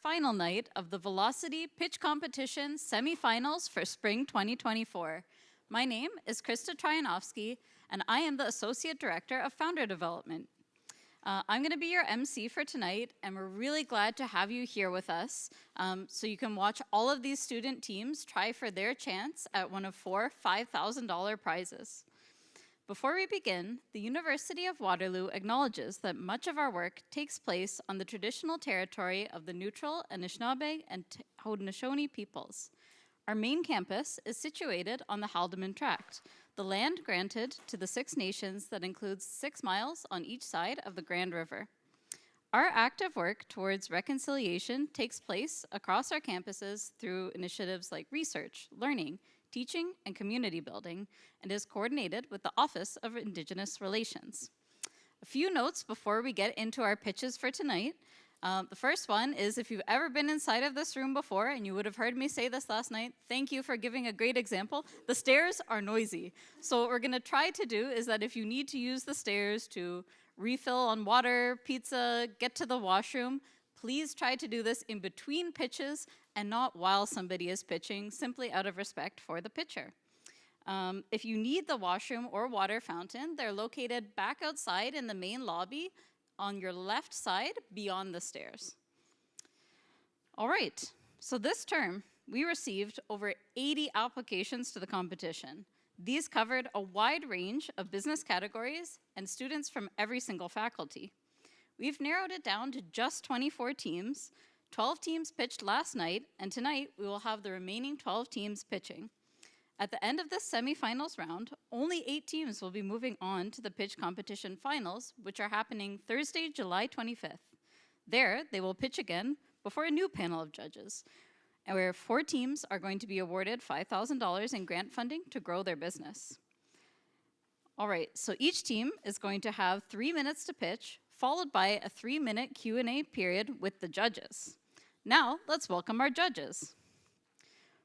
final night of the Velocity Pitch Competition semifinals for Spring 2024. My name is Krista Tryanovsky, and I am the Associate Director of Founder Development. I'm going to be your MC for tonight, and we're really glad to have you here with us so you can watch all of these student teams try for their chance at one of 4 $5,000 prizes. Before we begin, the University of Waterloo acknowledges that much of our work takes place on the traditional territory of the Neutral, Anishinaabe, and Haudenosaunee peoples. Our main campus is situated on the Haldimand Tract, the land granted to the Six Nations that includes 6 miles on each side of the Grand River. Our active work towards reconciliation takes place across our campuses through initiatives like research, learning, teaching, and community building, and is coordinated with the Office of Indigenous Relations. A few notes before we get into our pitches for tonight. The first one is, if you've ever been inside of this room before, and you would have heard me say this last night, thank you for giving a great example. The stairs are noisy. So what we're gonna try to do is that if you need to use the stairs to refill on water, pizza, get to the washroom, please try to do this in between pitches and not while somebody is pitching, simply out of respect for the pitcher. If you need the washroom or water fountain, they're located back outside in the main lobby on your left side beyond the stairs. All right, so this term, we received over 80 applications to the competition. These covered a wide range of business categories and students from every single faculty. We've narrowed it down to just 24 teams. 12 teams pitched last night, and tonight we will have the remaining 12 teams pitching. At the end of this semifinals round, only 8 teams will be moving on to the pitch competition finals, which are happening Thursday, July 25th. There, they will pitch again before a new panel of judges, and where 4 teams are going to be awarded $5,000 in grant funding to grow their business. All right, so each team is going to have 3 minutes to pitch, followed by a 3-minute Q&A period with the judges. Now, let's welcome our judges.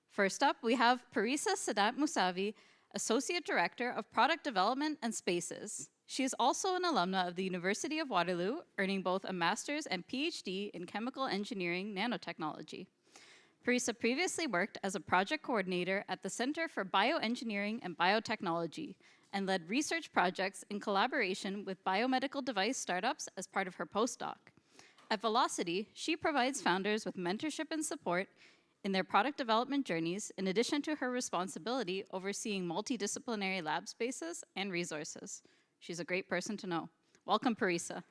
First up, we have Parisa Sadat Musavi, Associate Director of Product Development and Spaces. She is also an alumna of the University of Waterloo, earning both a master's and PhD in chemical engineering nanotechnology. Parisa previously worked as a project coordinator at the Center for Bioengineering and Biotechnology and led research projects in collaboration with biomedical device startups as part of her postdoc. At Velocity, she provides founders with mentorship and support in their product development journeys, in addition to her responsibility overseeing multidisciplinary lab spaces and resources. She's a great person to know. Welcome, Parisa.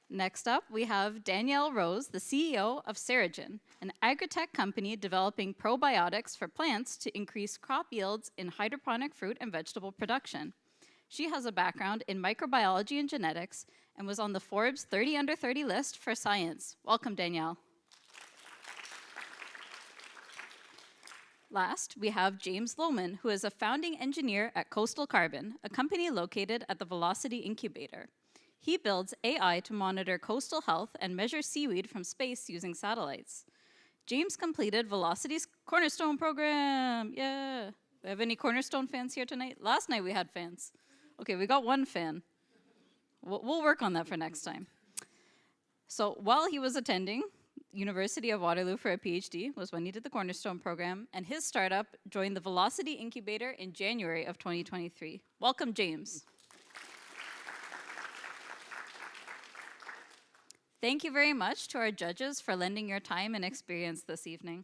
Next up, we have Danielle Rose, the CEO of Saragen, an agritech company developing probiotics for plants to increase crop yields in hydroponic fruit and vegetable production. She has a background in microbiology and genetics and was on the Forbes 30 Under 30 list for science. Welcome, Danielle. Last, we have James Lohman, who is a founding engineer at Coastal Carbon, a company located at the Velocity Incubator. He builds AI to monitor coastal health and measure seaweed from space using satellites. James completed Velocity's Cornerstone program. Yeah. We have any Cornerstone fans here tonight? Last night we had fans. Okay, we got 1 fan. We'll work on that for next time. So while he was attending University of Waterloo for a PhD was when he did the Cornerstone program, and his startup joined the Velocity Incubator in January of 2023. Welcome, James. Thank you very much to our judges for lending your time and experience this evening.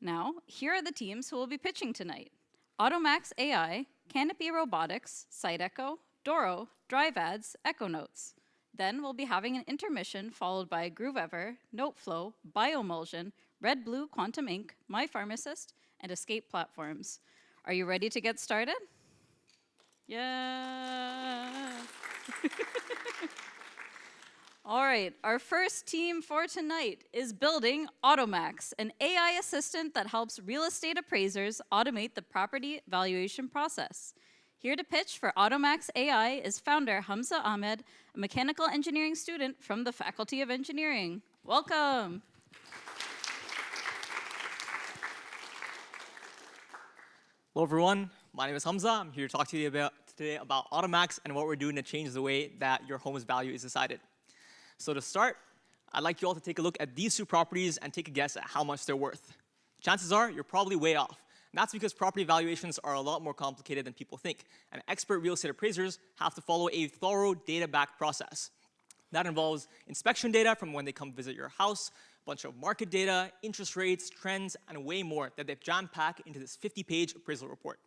Now, here are the teams who will be pitching tonight. Automax AI, Canopy Robotics, SiteEcho, Doro, Drive Ads, Echo Notes. Then we'll be having an intermission followed by GrooveEver, Notflow, Biomulion, Red Blue Quantum Inc., My Pharmacist, and Escape Platforms. Are you ready to get started? Yeah. All right, our first team for tonight is building Automax, an AI assistant that helps real estate appraisers automate the property valuation process. Here to pitch for Automax AI is founder Hamza Ahmed, a mechanical engineering student from the Faculty of Engineering. Welcome. Hello everyone, my name is Hamza. I'm here to talk to you about today about Automax and what we're doing to change the way that your home's value is decided. So to start, I'd like you all to take a look at these two properties and take a guess at how much they're worth. Chances are you're probably way off. And that's because property valuations are a lot more complicated than people think, and expert real estate appraisers have to follow a thorough data-backed process. That involves inspection data from when they come visit your house, a bunch of market data, interest rates, trends, and way more that they've jam-packed into this 50-page appraisal report.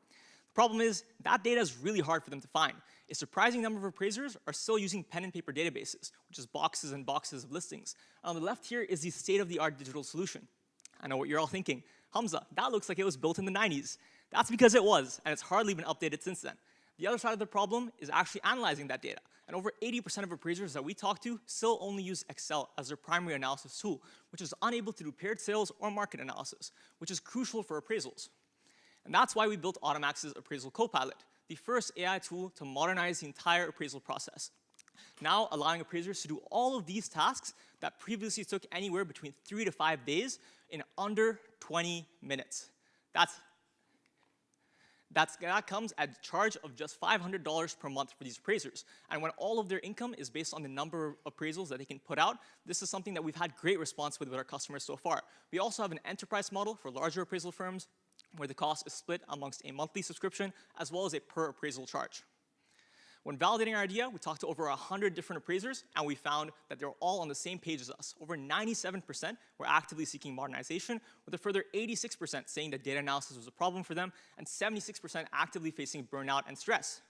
The problem is that data is really hard for them to find. A surprising number of appraisers are still using pen and paper databases, which is boxes and boxes of listings. On the left here is the state-of-the-art digital solution. I know what you're all thinking. Hamza, that looks like it was built in the 90s. That's because it was, and it's hardly been updated since then. The other side of the problem is actually analyzing that data. And over 80% of appraisers that we talk to still only use Excel as their primary analysis tool, which is unable to do paired sales or market analysis, which is crucial for appraisals. And that's why we built Automax's Appraisal Copilot, the first AI tool to modernize the entire appraisal process. Now allowing appraisers to do all of these tasks that previously took anywhere between 3 to 5 days in under 20 minutes. That comes at a charge of just $500 per month for these appraisers. And when all of their income is based on the number of appraisals that they can put out, this is something that we've had great response with our customers so far. We also have an enterprise model for larger appraisal firms where the cost is split amongst a monthly subscription as well as a per appraisal charge. When validating our idea, we talked to over 100 different appraisers, and we found that they're all on the same page as us. Over 97% were actively seeking modernization, with a further 86% saying that data analysis was a problem for them, and 76% actively facing burnout and stress.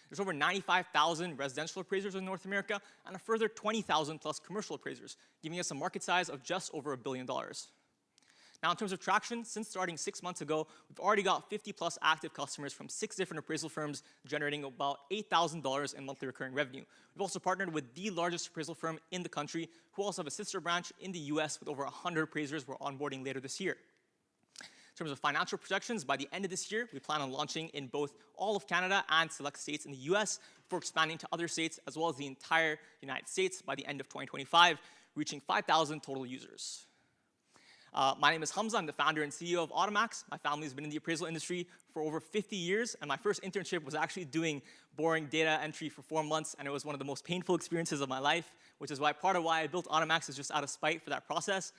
There's over 95,000 residential appraisers in North America, and a further 20,000 plus commercial appraisers, giving us a market size of just over $1 billion. Now, in terms of traction, since starting 6 months ago, we've already got 50 plus active customers from 6 different appraisal firms, generating about $8,000 in monthly recurring revenue. We've also partnered with the largest appraisal firm in the country, who also have a sister branch in the US with over 100 appraisers we're onboarding later this year. In terms of financial projections, by the end of this year, we plan on launching in both all of Canada and select states in the US, before expanding to other states, as well as the entire United States by the end of 2025, reaching 5,000 total users. My name is Hamza. I'm the founder and CEO of Automax. My family has been in the appraisal industry for over 50 years, and my first internship was actually doing boring data entry for 4 months, and it was one of the most painful experiences of my life, which is why part of why I built Automax is just out of spite for that process.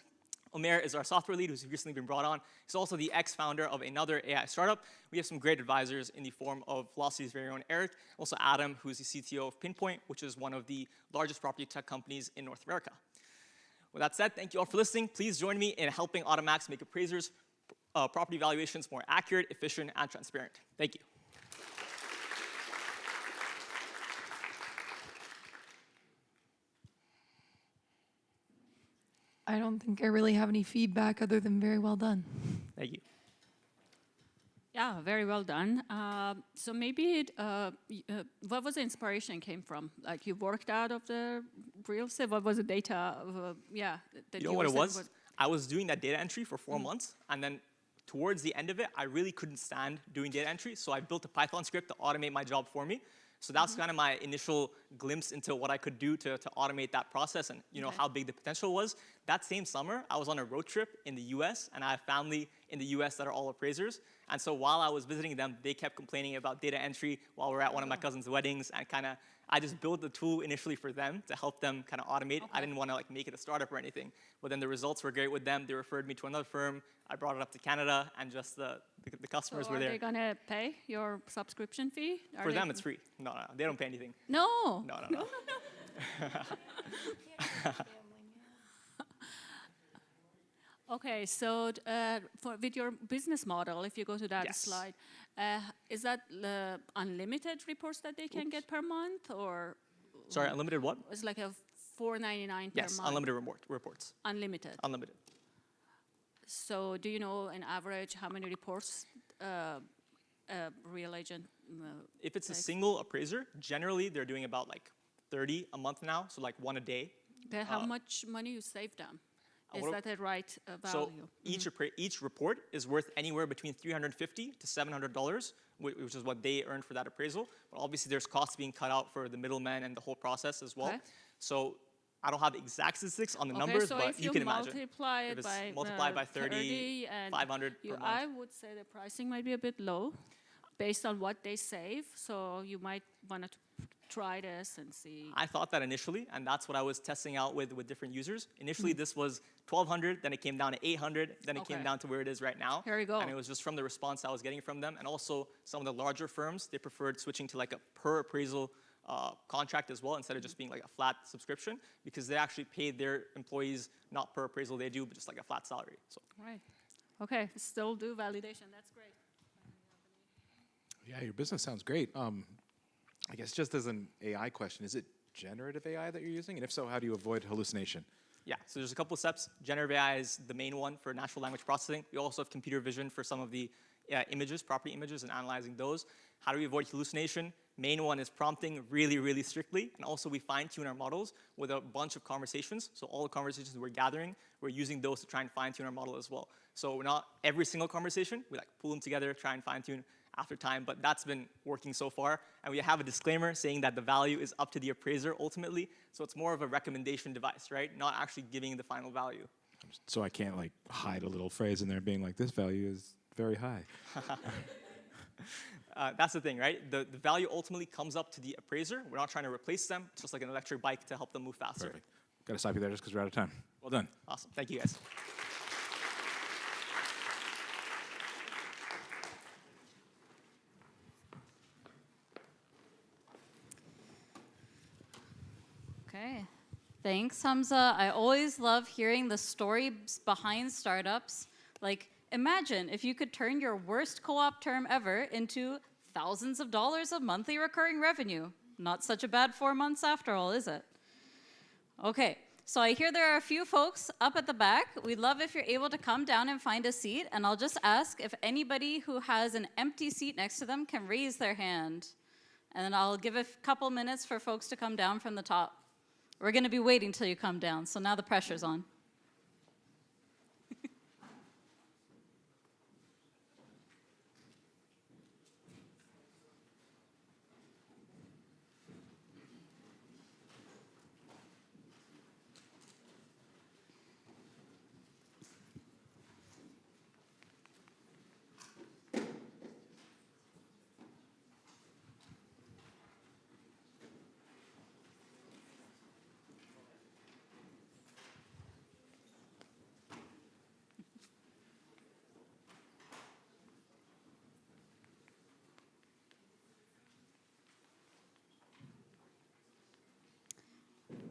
Omer is our software lead, who's recently been brought on. He's also the ex-founder of another AI startup. We have some great advisors in the form of Velocity's very own Eric, also Adam, who's the CTO of Pinpoint, which is one of the largest property tech companies in North America. With that said, thank you all for listening. Please join me in helping Automax make appraisers' property valuations more accurate, efficient, and transparent. Thank you. I don't think I really have any feedback other than very well done. Thank you. Yeah, very well done. So maybe what was the inspiration came from? Like you worked out of the real estate? What was the data? That you know what it was? I was doing that data entry for 4 months, and then towards the end of it, I really couldn't stand doing data entry, so I built a Python script to automate my job for me. So that's kind of my initial glimpse into what I could do to automate that process and how big the potential was. That same summer, I was on a road trip in the US, and I have family in the US that are all appraisers. And so while I was visiting them, they kept complaining about data entry while we were at one of my cousin's weddings, and I just built the tool initially for them to help them kind of automate. Okay. I didn't want to make it a startup or anything, but then the results were great with them. They referred me to another firm. I brought it up to Canada, and just the customers were there. Are they going to pay your subscription fee? For them, it's free. No, they don't pay anything. No. No. Okay, so with your business model, if you go to that slide, is that unlimited reports that they can get per month, or? Sorry, unlimited what? It's like a $4.99 per month. Yes, unlimited reports. Unlimited. Unlimited. So do you know, on average, how many reports a real agent if it's a single appraiser, generally they're doing about 30 a month now, so one a day. Okay, how much money you save them? Is that the right value? So each report is worth anywhere between $350 to $700, which is what they earn for that appraisal. But obviously, there's costs being cut out for the middleman and the whole process as well. Okay. So I don't have exact statistics on the numbers, so but you can imagine. If you multiply it by 30 and 500 per month. I would say the pricing might be a bit low. based on what they save. So you might want to try this and see. I thought that initially, and that's what I was testing out with different users. Initially, this was 1,200, then it came down to 800, then it came Okay. down to where it is right now. Here we go. And it was just from the response I was getting from them. And also, some of the larger firms, they preferred switching to like a per appraisal contract as well, instead of just being like a flat subscription, because they actually pay their employees not per appraisal they do, but just like a flat salary. So. Right. Okay, still do validation. That's great. Yeah, your business sounds great. I guess just as an AI question, is it generative AI that you're using? And if so, how do you avoid hallucination? Yeah, so there's a couple of steps. Generative AI is the main one for natural language processing. We also have computer vision for some of the images, property images, and analyzing those. How do we avoid hallucination? Main one is prompting really, really strictly. And also we fine-tune our models with a bunch of conversations. So all the conversations we're gathering, we're using those to try and fine-tune our model as well. So not every single conversation, we like pull them together, try and fine-tune after time, but that's been working so far. And we have a disclaimer saying that the value is up to the appraiser ultimately. So it's more of a recommendation device, right? Not actually giving the final value. So I can't like hide a little phrase in there being like, this value is very high. That's the thing, right? The value ultimately comes up to the appraiser. We're not trying to replace them. It's just like an electric bike to help them move faster. Perfect. Got to stop you there just because we're out of time. Well done. Awesome. Thank you, guys. Okay. Thanks, Hamza. I always love hearing the stories behind startups. Like, imagine if you could turn your worst co-op term ever into thousands of dollars of monthly recurring revenue. Not such a bad 4 months after all, is it? Okay, so I hear there are a few folks up at the back. We'd love if you're able to come down and find a seat, and I'll just ask if anybody who has an empty seat next to them can raise their hand. And then I'll give a couple minutes for folks to come down from the top. We're going to be waiting till you come down, so now the pressure's on.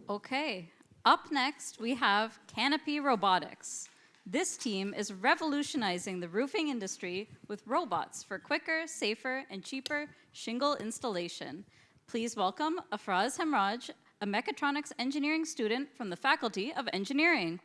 Okay, up next we have Canopy Robotics. This team is revolutionizing the roofing industry with robots for quicker, safer, and cheaper shingle installation. Please welcome Afraz Hemraj, a mechatronics engineering student from the Faculty of Engineering.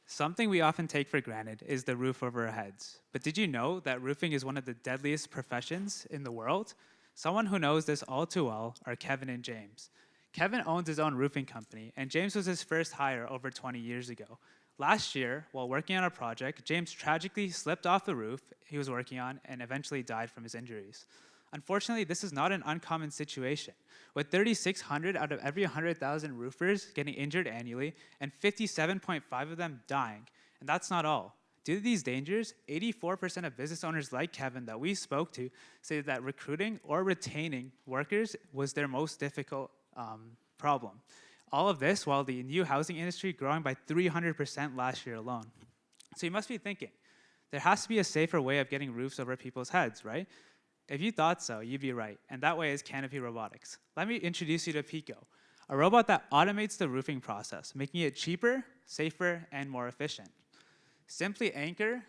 Something we often take for granted is the roof over our heads. But did you know that roofing is one of the deadliest professions in the world? Someone who knows this all too well are Kevin and James. Kevin owns his own roofing company, and James was his first hire over 20 years ago. Last year, while working on a project, James tragically slipped off the roof he was working on and eventually died from his injuries. Unfortunately, this is not an uncommon situation, with 3,600 out of every 100,000 roofers getting injured annually and 57.5 of them dying. And that's not all. Due to these dangers, 84% of business owners like Kevin that we spoke to say that recruiting or retaining workers was their most difficult problem. All of this while the new housing industry growing by 300% last year alone. So you must be thinking, there has to be a safer way of getting roofs over people's heads, right? If you thought so, you'd be right, and that way is Canopy Robotics. Let me introduce you to Pico, a robot that automates the roofing process, making it cheaper, safer, and more efficient. Simply anchor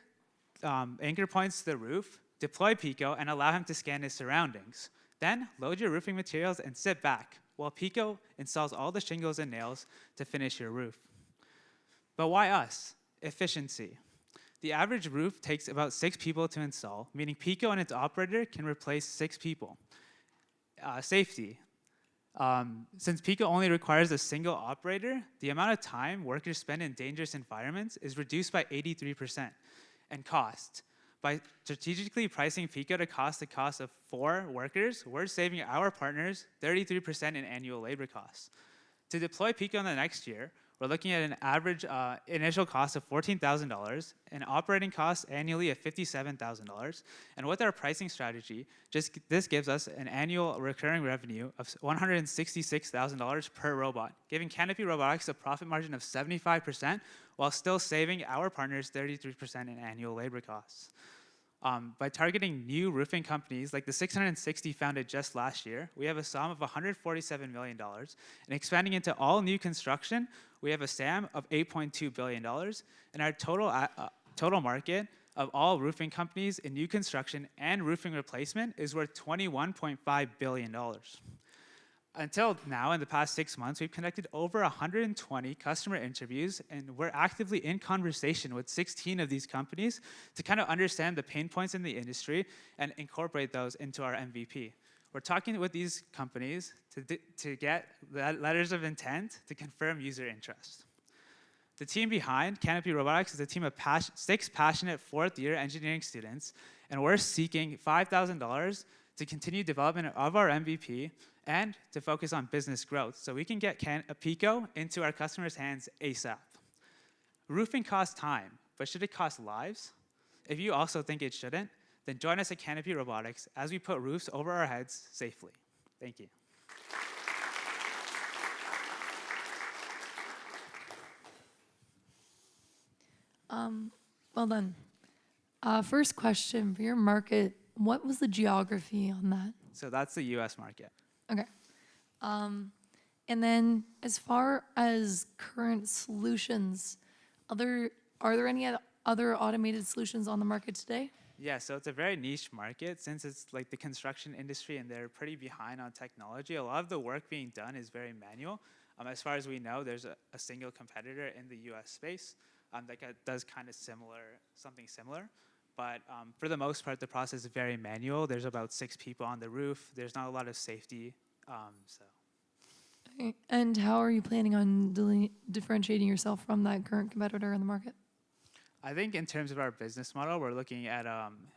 points to the roof, deploy Pico, and allow him to scan his surroundings. Then load your roofing materials and sit back, while Pico installs all the shingles and nails to finish your roof. But why us? Efficiency. The average roof takes about 6 people to install, meaning Pico and its operator can replace 6 people. Safety. Since Pico only requires a single operator, the amount of time workers spend in dangerous environments is reduced by 83%. And cost. By strategically pricing Pico to cost the cost of 4 workers, we're saving our partners 33% in annual labor costs. To deploy Pico in the next year, We're looking at an average initial cost of $14,000, an operating cost annually of $57,000, and with our pricing strategy, this gives us an annual recurring revenue of $166,000 per robot, giving Canopy Robotics a profit margin of 75% while still saving our partners 33% in annual labor costs. By targeting new roofing companies like the 660 founded just last year, we have a SOM of $147 million. And expanding into all new construction, we have a SAM of $8.2 billion. And our total market of all roofing companies in new construction and roofing replacement is worth $21.5 billion. Until now, in the past 6 months, we've conducted over 120 customer interviews, and we're actively in conversation with 16 of these companies to kind of understand the pain points in the industry and incorporate those into our MVP. We're talking with these companies to get letters of intent to confirm user interest. The team behind Canopy Robotics is a team of 6 passionate fourth-year engineering students, and we're seeking $5,000 to continue development of our MVP and to focus on business growth so we can get Pico into our customers' hands ASAP. Roofing costs time, but should it cost lives? If you also think it shouldn't, then join us at Canopy Robotics as we put roofs over our heads safely. Thank you. Well done. First question for your market, what was the geography on that? So that's the US market. Okay. And then as far as current solutions, are there any other automated solutions on the market today? Yeah, so it's a very niche market since it's like the construction industry and they're pretty behind on technology. A lot of the work being done is very manual. As far as we know, there's a single competitor in the US space that does kind of something similar. But for the most part, the process is very manual. There's about 6 people on the roof. There's not a lot of safety. Okay. And how are you planning on differentiating yourself from that current competitor in the market? I think in terms of our business model, we're looking at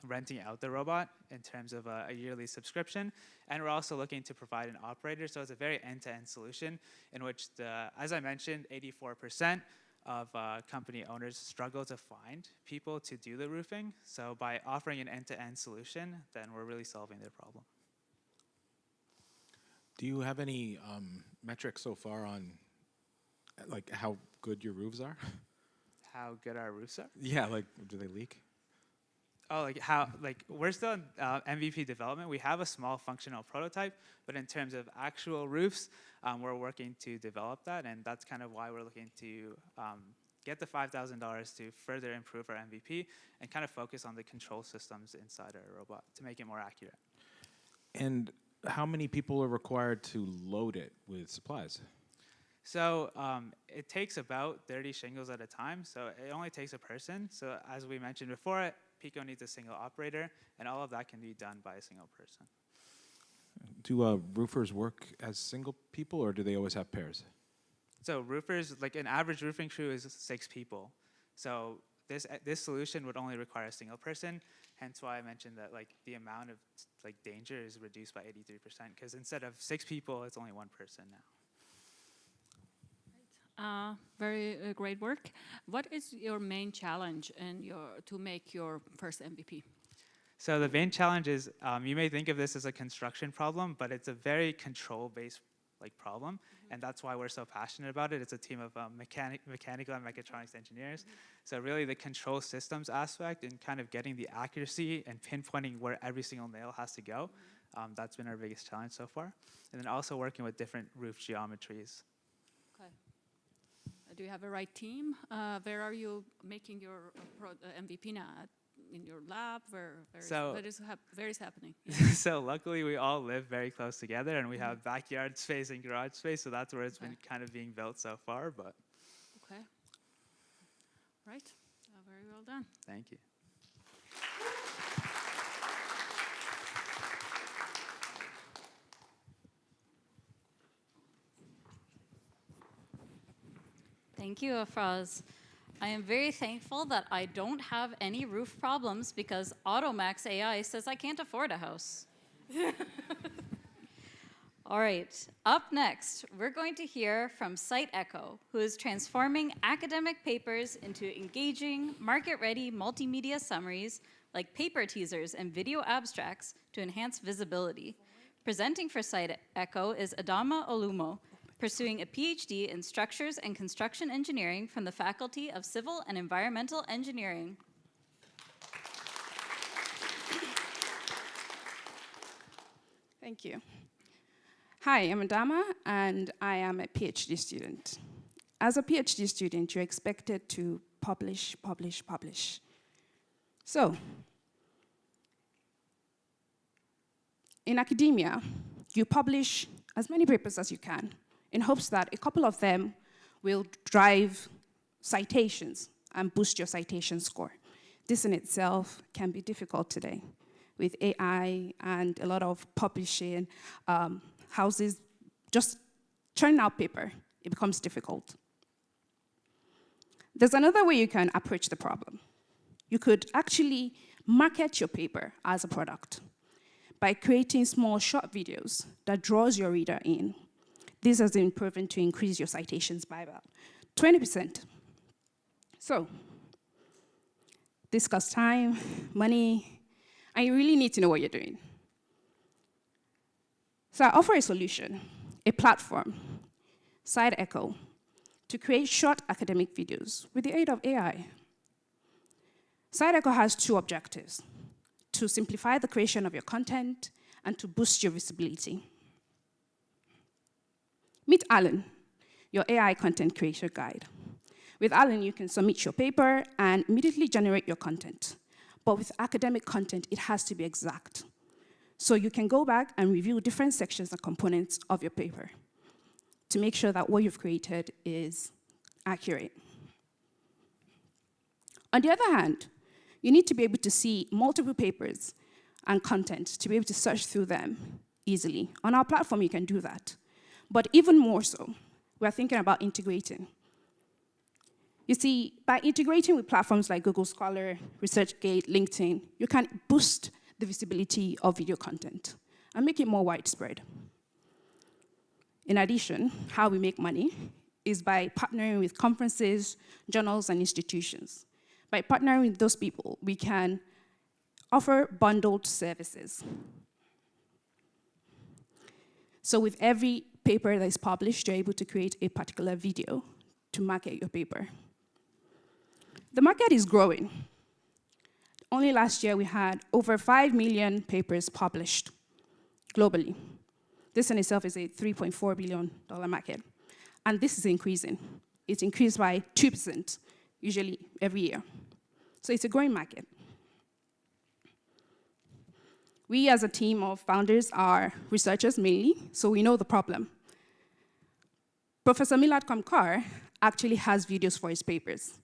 renting out the robot in terms of a yearly subscription. And we're also looking to provide an operator. So it's a very end-to-end solution in which, as I mentioned, 84% of company owners struggle to find people to do the roofing. So by offering an end-to-end solution, then we're really solving their problem. Do you have any metrics so far on like how good your roofs are? How good our roofs are? Yeah, like do they leak? Oh, we're still in MVP development. We have a small functional prototype, but in terms of actual roofs, we're working to develop that, and that's kind of why we're looking to get the $5,000 to further improve our MVP and kind of focus on the control systems inside our robot to make it more accurate. And how many people are required to load it with supplies? So it takes about 30 shingles at a time, so it only takes a person. So as we mentioned before, Pico needs a single operator, and all of that can be done by a single person. Do roofers work as single people, or do they always have pairs? So roofers, like an average roofing crew is 6 people. So this solution would only require a single person, hence why I mentioned that like the amount of like danger is reduced by 83%, because instead of 6 people, it's only 1 person now. Very great work. What is your main challenge to make your first MVP? So the main challenge is, you may think of this as a construction problem, but it's a very control-based problem, and that's why we're so passionate about it. It's a team of mechanical and mechatronics engineers. So really the control systems aspect and kind of getting the accuracy and pinpointing where every single nail has to go, that's been our biggest challenge so far. And then also working with different roof geometries. Okay. Do you have a right team? Where are you making your MVP now? In your lab? Where is happening? So luckily we all live very close together, and we have backyard space and garage space, so that's where it's been kind of being built so far. But okay, right, very well done. Thank you. Thank you, Afraz. I am very thankful that I don't have any roof problems because Automax AI says I can't afford a house. All right, up next, we're going to hear from Site Echo, who is transforming academic papers into engaging, market-ready multimedia summaries like paper teasers and video abstracts to enhance visibility. Presenting for Site Echo is Adama Olumo, pursuing a PhD in Structures and Construction Engineering from the Faculty of Civil and Environmental Engineering. Thank you. Hi, I'm Adama, and I am a PhD student. As a PhD student, you're expected to publish, publish, publish. So, in academia, you publish as many papers as you can in hopes that a couple of them will drive citations and boost your citation score. This in itself can be difficult today with AI and a lot of publishing houses just churning out paper. It becomes difficult. There's another way you can approach the problem. You could actually market your paper as a product by creating small short videos that draws your reader in. This has been proven to increase your citations by about 20%. So, this costs time, money, and you really need to know what you're doing. So I offer a solution, a platform, Site Echo, to create short academic videos with the aid of AI. Site Echo has two objectives: to simplify the creation of your content and to boost your visibility. Meet Alan, your AI content creator guide. With Alan, you can submit your paper and immediately generate your content. But with academic content, it has to be exact. So you can go back and review different sections and components of your paper to make sure that what you've created is accurate. On the other hand, you need to be able to see multiple papers and content to be able to search through them easily. On our platform, you can do that. But even more so, we're thinking about integrating. You see, by integrating with platforms like Google Scholar, ResearchGate, LinkedIn, you can boost the visibility of video content and make it more widespread. In addition, how we make money is by partnering with conferences, journals, and institutions. By partnering with those people, we can offer bundled services. So with every paper that is published, you're able to create a particular video to market your paper. The market is growing. Only last year, we had over 5 million papers published globally. This in itself is a $3.4 billion market. And this is increasing. It's increased by 2%, usually every year. So it's a growing market. We, as a team of founders, are researchers mainly, so we know the problem. Professor Milad Kamkar actually has videos for his papers,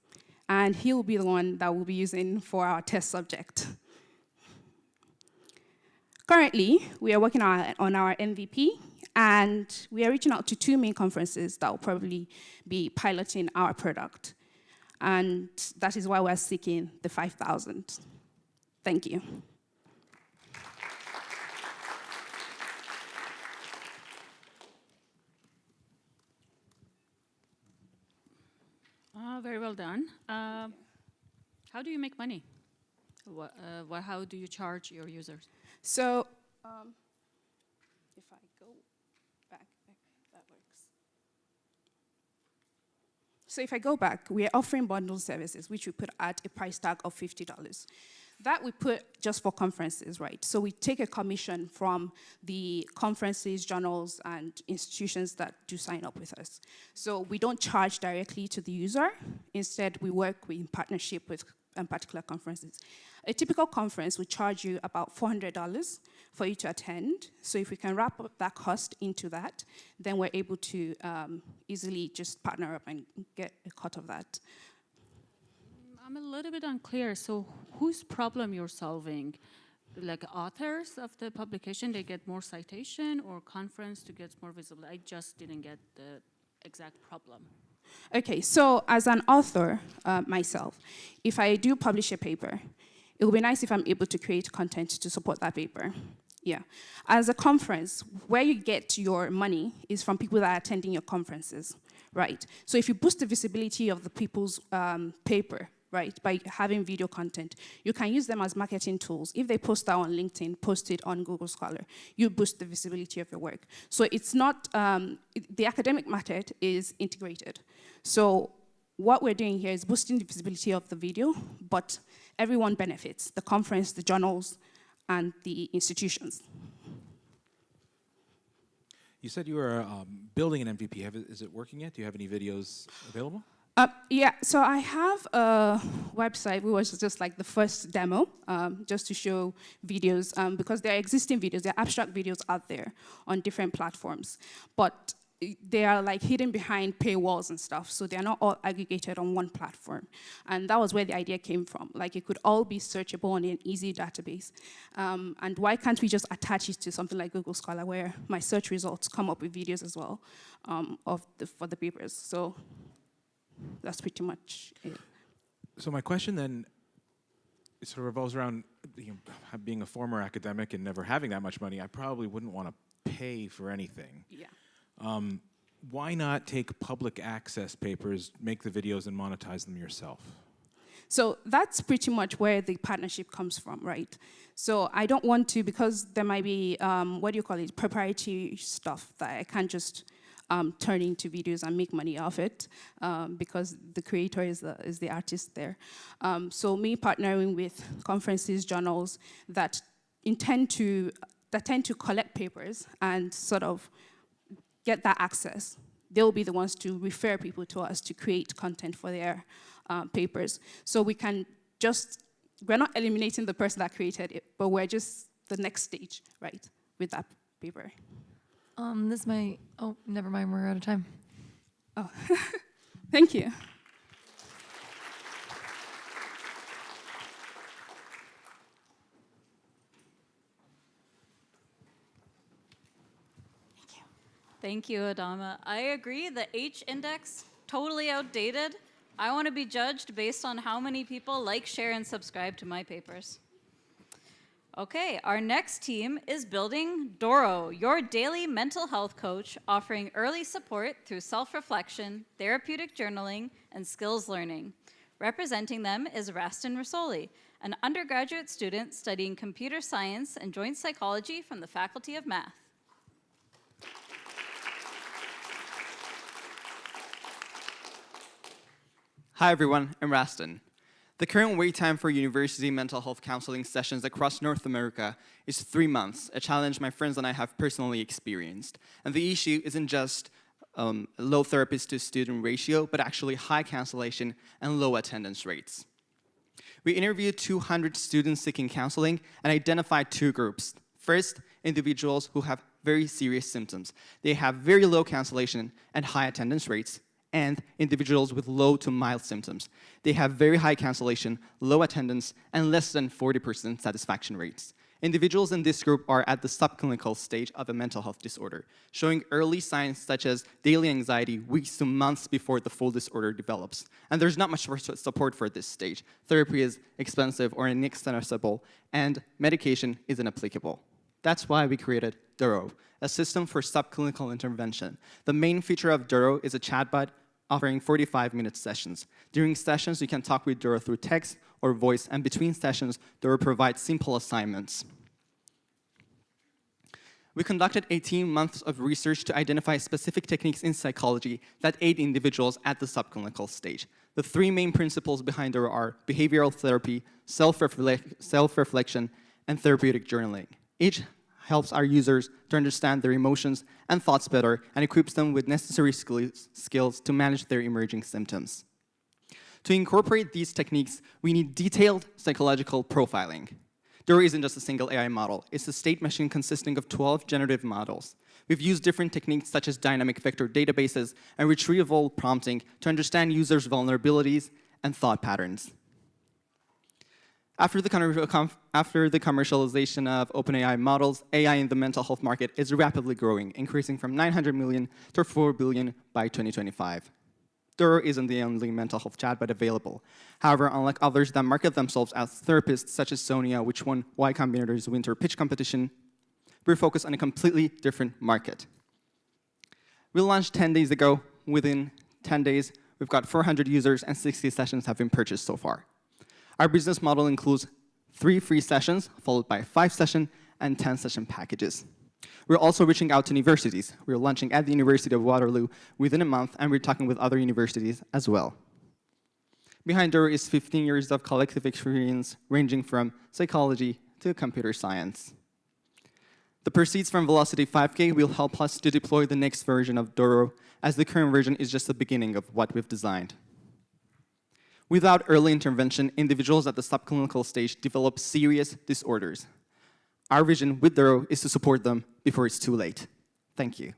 and he'll be the one that we'll be using for our test subject. Currently, we are working on our MVP, and we are reaching out to 2 main conferences that will probably be piloting our product. And that is why we're seeking the 5,000. Thank you. Very well done. How do you make money? How do you charge your users? So, if I go back, that works. So if I go back, we are offering bundled services, which we put at a price tag of $50. That we put just for conferences, right? So we take a commission from the conferences, journals, and institutions that do sign up with us. So we don't charge directly to the user. Instead, we work in partnership with particular conferences. A typical conference would charge you about $400 for you to attend. So if we can wrap up that cost into that, then we're able to easily just partner up and get a cut of that. I'm a little bit unclear. So whose problem you're solving? Like authors of the publication, they get more citation, or conference to get more visible? I just didn't get the exact problem. Okay, so as an author myself, if I do publish a paper, it would be nice if I'm able to create content to support that paper. Yeah. As a conference, where you get your money is from people that are attending your conferences, right? So if you boost the visibility of the people's paper, right, by having video content, you can use them as marketing tools. If they post that on LinkedIn, post it on Google Scholar, you boost the visibility of your work. So it's not, the academic method is integrated. So what we're doing here is boosting the visibility of the video, but everyone benefits, the conference, the journals, and the institutions. You said you were building an MVP. Is it working yet? Do you have any videos available? Yeah, so I have a website, which was just like the first demo, just to show videos, because there are existing videos, there are abstract videos out there on different platforms, but they are like hidden behind paywalls and stuff, so they're not all aggregated on one platform. And that was where the idea came from. Like, it could all be searchable on an easy database. And why can't we just attach it to something like Google Scholar, where my search results come up with videos as well for the papers? So that's pretty much it. So my question then sort of revolves around being a former academic and never having that much money. I probably wouldn't want to pay for anything. Yeah. Why not take public access papers, make the videos, and monetize them yourself? So that's pretty much where the partnership comes from, right? So I don't want to, because there might be, proprietary stuff that I can't just turn into videos and make money off it, because the creator is the artist there. So me partnering with conferences, journals that tend to collect papers and sort of get that access, they'll be the ones to refer people to us to create content for their papers. So we're not eliminating the person that created it, but we're just the next stage, right, with that paper. Oh, never mind, we're out of time. Oh, thank you. Thank you, Adama. I agree, the H index, totally outdated. I want to be judged based on how many people like, share, and subscribe to my papers. Okay, our next team is building Doro, your daily mental health coach, offering early support through self-reflection, therapeutic journaling, and skills learning. Representing them is Rastin Rasoli, an undergraduate student studying computer science and joint psychology from the Faculty of Math. Hi everyone, I'm Rastin. The current wait time for university mental health counseling sessions across North America is 3 months, a challenge my friends and I have personally experienced. And the issue isn't just low therapist to student ratio, but actually high cancellation and low attendance rates. We interviewed 200 students seeking counseling and identified 2 groups. First, individuals who have very serious symptoms. They have very low cancellation and high attendance rates. And individuals with low to mild symptoms. They have very high cancellation, low attendance, and less than 40% satisfaction rates. Individuals in this group are at the subclinical stage of a mental health disorder, showing early signs such as daily anxiety weeks to months before the full disorder develops. And there's not much support for this stage. Therapy is expensive or inaccessible, and medication isn't applicable. That's why we created Doro, a system for subclinical intervention. The main feature of Doro is a chatbot offering 45-minute sessions. During sessions, you can talk with Doro through text or voice, and between sessions, Doro provides simple assignments. We conducted 18 months of research to identify specific techniques in psychology that aid individuals at the subclinical stage. The 3 main principles behind Doro are behavioral therapy, self-reflection, and therapeutic journaling. Each helps our users to understand their emotions and thoughts better and equips them with necessary skills to manage their emerging symptoms. To incorporate these techniques, we need detailed psychological profiling. Doro isn't just a single AI model. It's a state machine consisting of 12 generative models. We've used different techniques such as dynamic vector databases and retrieval prompting to understand users' vulnerabilities and thought patterns. After the commercialization of OpenAI models, AI in the mental health market is rapidly growing, increasing from 900 million to 4 billion by 2025. Doro isn't the only mental health chatbot available. However, unlike others that market themselves as therapists, such as Sonia, which won Y Combinator's winter pitch competition, We're focused on a completely different market. We launched 10 days ago. Within 10 days, we've got 400 users and 60 sessions have been purchased so far. Our business model includes 3 free sessions, followed by 5 session and 10 session packages. We're also reaching out to universities. We're launching at the University of Waterloo within a month, and we're talking with other universities as well. Behind Doro is 15 years of collective experience, ranging from psychology to computer science. The proceeds from Velocity 5K will help us to deploy the next version of Doro, as the current version is just the beginning of what we've designed. Without early intervention, individuals at the subclinical stage develop serious disorders. Our vision with Doro is to support them before it's too late. Thank you.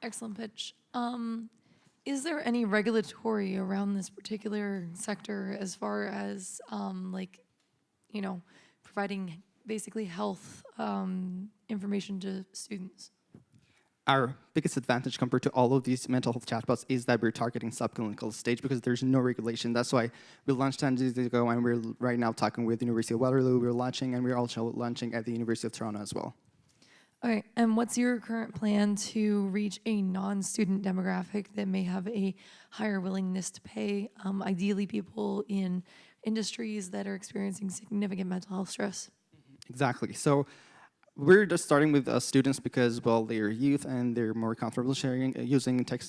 Excellent pitch. Is there any regulatory around this particular sector as far as providing basically health information to students? Our biggest advantage compared to all of these mental health chatbots is that we're targeting subclinical stage because there's no regulation. That's why we launched 10 days ago, and we're right now talking with the University of Waterloo. We're launching, and we're also launching at the University of Toronto as well. Okay, and what's your current plan to reach a non-student demographic that may have a higher willingness to pay, ideally people in industries that are experiencing significant mental health stress? Exactly. So we're just starting with students because, well, they're youth and they're more comfortable sharing using tech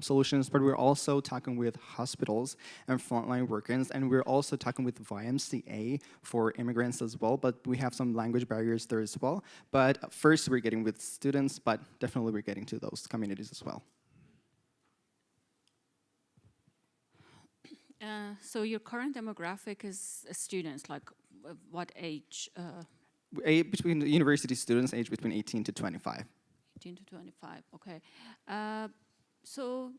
solutions, but we're also talking with hospitals and frontline workers, and we're also talking with YMCA for immigrants as well, but we have some language barriers there as well. But first, we're getting with students, but definitely we're getting to those communities as well. So your current demographic is students, like what age? Between the university students aged between 18 to 25. 18 to 25, okay. So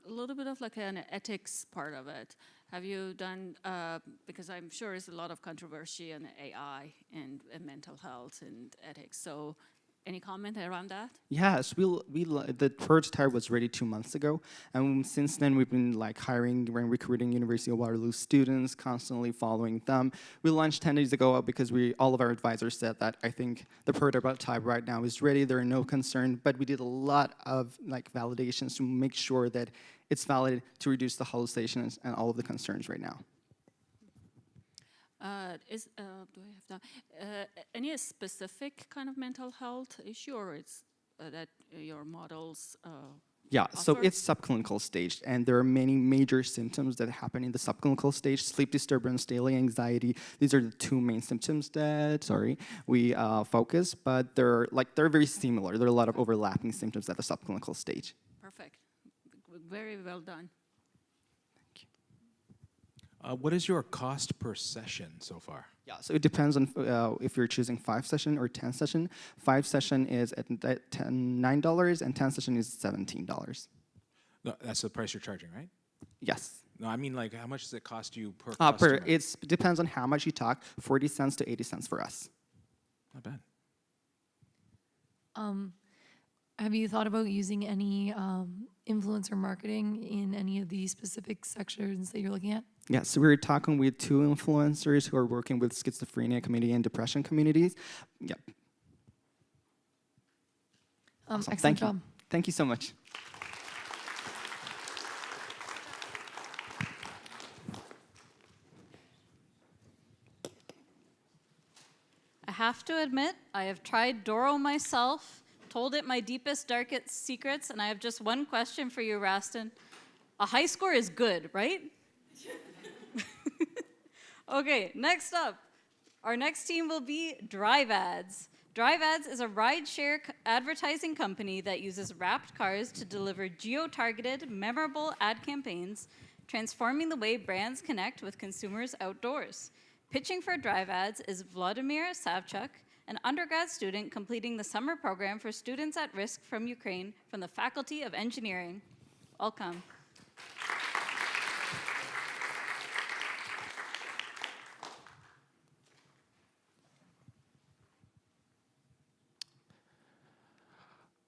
a little bit of like an ethics part of it. Have you done, because I'm sure there's a lot of controversy on AI and mental health and ethics, so any comment around that? Yes, the prototype was ready 2 months ago, and since then we've been like hiring and recruiting University of Waterloo students, constantly following them. We launched 10 days ago because all of our advisors said that I think the prototype right now is ready. There are no concerns, but we did a lot of like validations to make sure that it's valid to reduce the hallucinations and all of the concerns right now. Do I have that? Any specific kind of mental health issue, or it's that your models Yeah, so offer? it's subclinical stage, and there are many major symptoms that happen in the subclinical stage: sleep disturbance, daily anxiety. These are the 2 main symptoms that we focus, but they're very similar. There are a lot of overlapping symptoms at the subclinical stage. Perfect. Very well done. What is your cost per session so far? Yeah, so it depends on if you're choosing 5 session or 10 session. 5 session is at $9, and 10 session is $17. No, that's the price you're charging, right? Yes. No, I mean, like, how much does it cost you per customer? It depends on how much you talk. 40 cents to 80 cents for us. Not bad. Have you thought about using any influencer marketing in any of the specific sections that you're looking at? Yes, so we're talking with 2 influencers who are working with schizophrenia community and depression communities. Yep. Awesome. Excellent job. Thank you so much. I have to admit, I have tried Doro myself, told it my deepest, darkest secrets, and I have just one question for you, Rastin. A high score is good, right? Okay, next up, our next team will be Drive Ads. Drive Ads is a rideshare advertising company that uses wrapped cars to deliver geo-targeted, memorable ad campaigns, transforming the way brands connect with consumers outdoors. Pitching for Drive Ads is Vladimir Savchuk, an undergrad student completing the summer program for students at risk from Ukraine from the Faculty of Engineering. Welcome.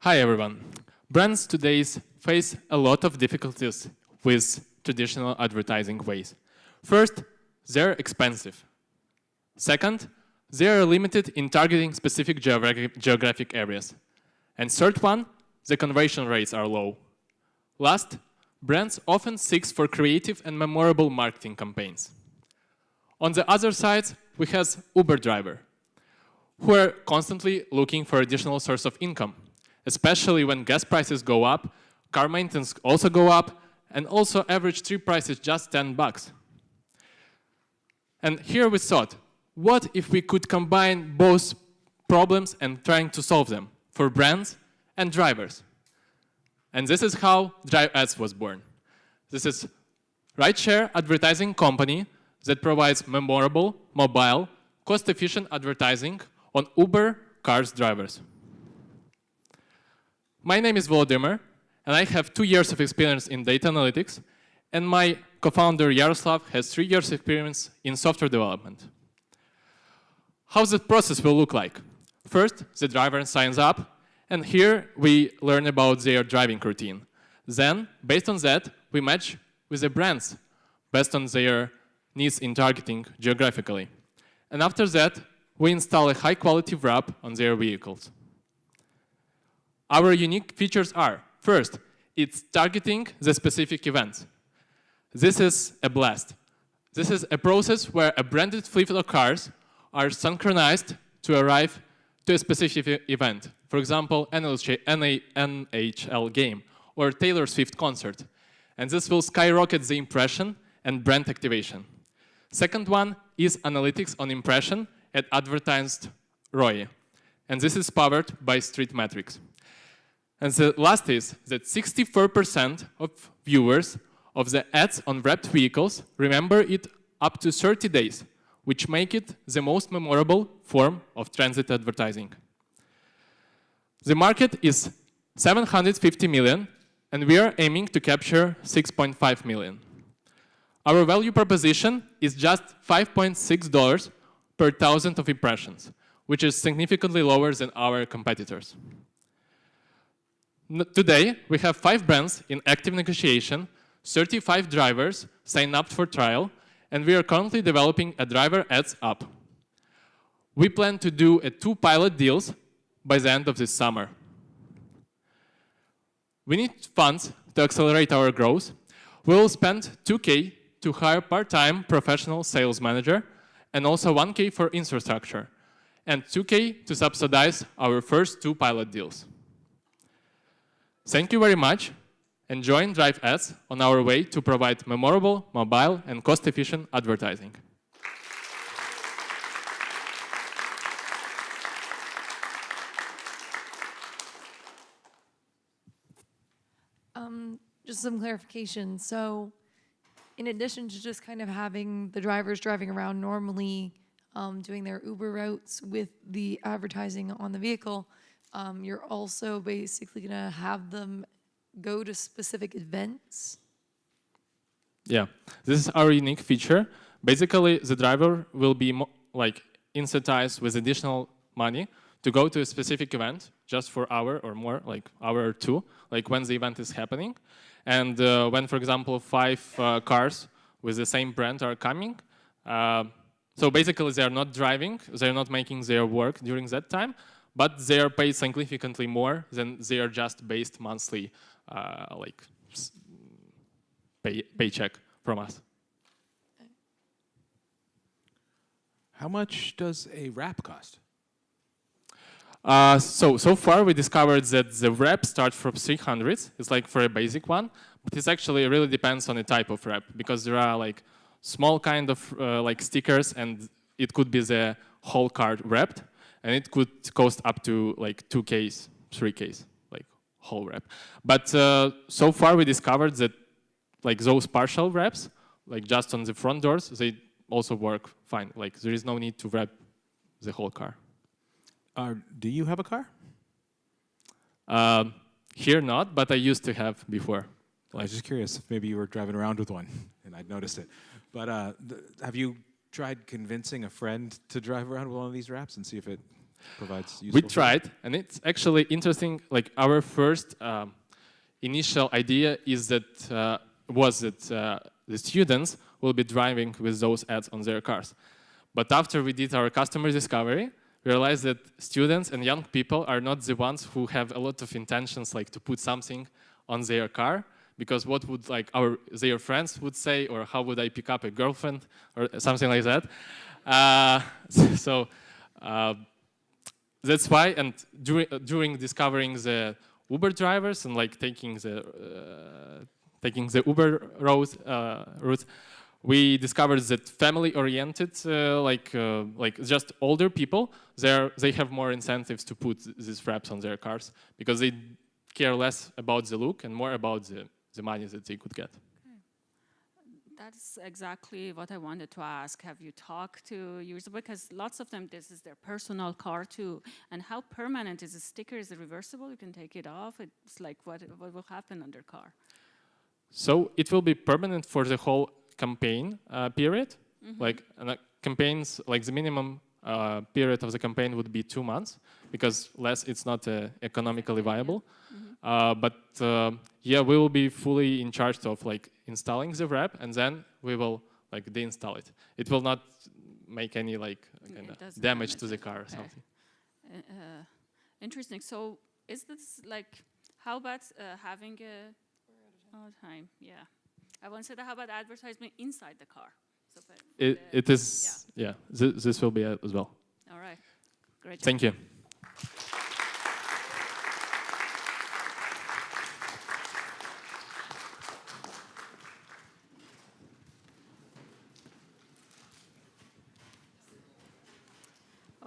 Hi everyone. Brands today face a lot of difficulties with traditional advertising ways. First, they're expensive. Second, they are limited in targeting specific geographic areas. And third one, the conversion rates are low. Last, brands often seek for creative and memorable marketing campaigns. On the other side, we have Uber driver, who are constantly looking for additional source of income, especially when gas prices go up, car maintenance also go up, and also average trip price is just $10. And here we thought, what if we could combine both problems and trying to solve them for brands and drivers? And this is how Drive Ads was born. This is rideshare advertising company that provides memorable, mobile, cost-efficient advertising on Uber cars drivers. My name is Volodymyr, and I have 2 years of experience in data analytics, and my co-founder Yaroslav has 3 years experience in software development. How the process will look like? First, the driver signs up, and here we learn about their driving routine. Then, based on that, we match with the brands based on their needs in targeting geographically. And after that, we install a high-quality wrap on their vehicles. Our unique features are, first, it's targeting the specific event. This is a blast. This is a process where a branded fleet of cars are synchronized to arrive to a specific event. For example, NHL game or Taylor Swift concert. And this will skyrocket the impression and brand activation. Second one is analytics on impression at advertised ROI. And this is powered by Street Metrics. And the last is that 64% of viewers of the ads on wrapped vehicles remember it up to 30 days, which make it the most memorable form of transit advertising. The market is 750 million, and we are aiming to capture 6.5 million. Our value proposition is just $5.6 per 1,000 of impressions, which is significantly lower than our competitors. Today, we have 5 brands in active negotiation, 35 drivers signed up for trial, and we are currently developing a driver ads app. We plan to do 2 pilot deals by the end of this summer. We need funds to accelerate our growth. We will spend $2K to hire part-time professional sales manager and also $1K for infrastructure and $2K to subsidize our first 2 pilot deals. Thank you very much, and join Drive Ads on our way to provide memorable, mobile, and cost-efficient advertising. Just some clarification. So in addition to just kind of having the drivers driving around normally doing their Uber routes with the advertising on the vehicle, you're also basically going to have them go to specific events? Yeah, this is our unique feature. Basically, the driver will be incentivized with additional money to go to a specific event just for hour or more, like hour or 2, like when the event is happening. And when, for example, 5 cars with the same brand are coming, so basically they are not driving, they're not making their work during that time, but they are paid significantly more than they are just based monthly paycheck from us. How much does a wrap cost? So far we discovered that the wrap starts from 300. It's like for a basic one, but it actually really depends on the type of wrap because there are like small kind of like stickers, and it could be the whole card wrapped, and it could cost up to like 2Ks, 3Ks, like whole wrap. But so far we discovered that like those partial wraps, like just on the front doors, they also work fine. Like there is no need to wrap the whole car. Do you have a car? Here not, but I used to have before. I was just curious if maybe you were driving around with one and I'd noticed it. But have you tried convincing a friend to drive around with one of these wraps and see if it provides useful? We tried, and it's actually interesting. Like our first initial idea is that the students will be driving with those ads on their cars. But after we did our customer discovery, we realized that students and young people are not the ones who have a lot of intentions like to put something on their car, because what would like their friends would say, or how would I pick up a girlfriend or something like that. That's why, and during discovering the Uber drivers and like taking the Uber route, we discovered that family-oriented, like just older people, they have more incentives to put these wraps on their cars because they care less about the look and more about the money that they could get. That's exactly what I wanted to ask. Have you talked to users? Because lots of them, this is their personal car too. And how permanent is the sticker? Is it reversible? You can take it off. It's like what will happen on their car? So it will be permanent for the whole campaign period. Mm-hmm. Like campaigns, like the minimum period of the campaign would be 2 months because less it's not economically viable. Mm-hmm. But yeah, we will be fully in charge of like installing the wrap, and then we will like deinstall it. It will not make any like kind of damage to the car or something. Interesting. So is this like, how about having a time? Yeah. I want to say, how about advertisement inside the car? So it is, yeah, this will be it as well. All right. Great. Thank you.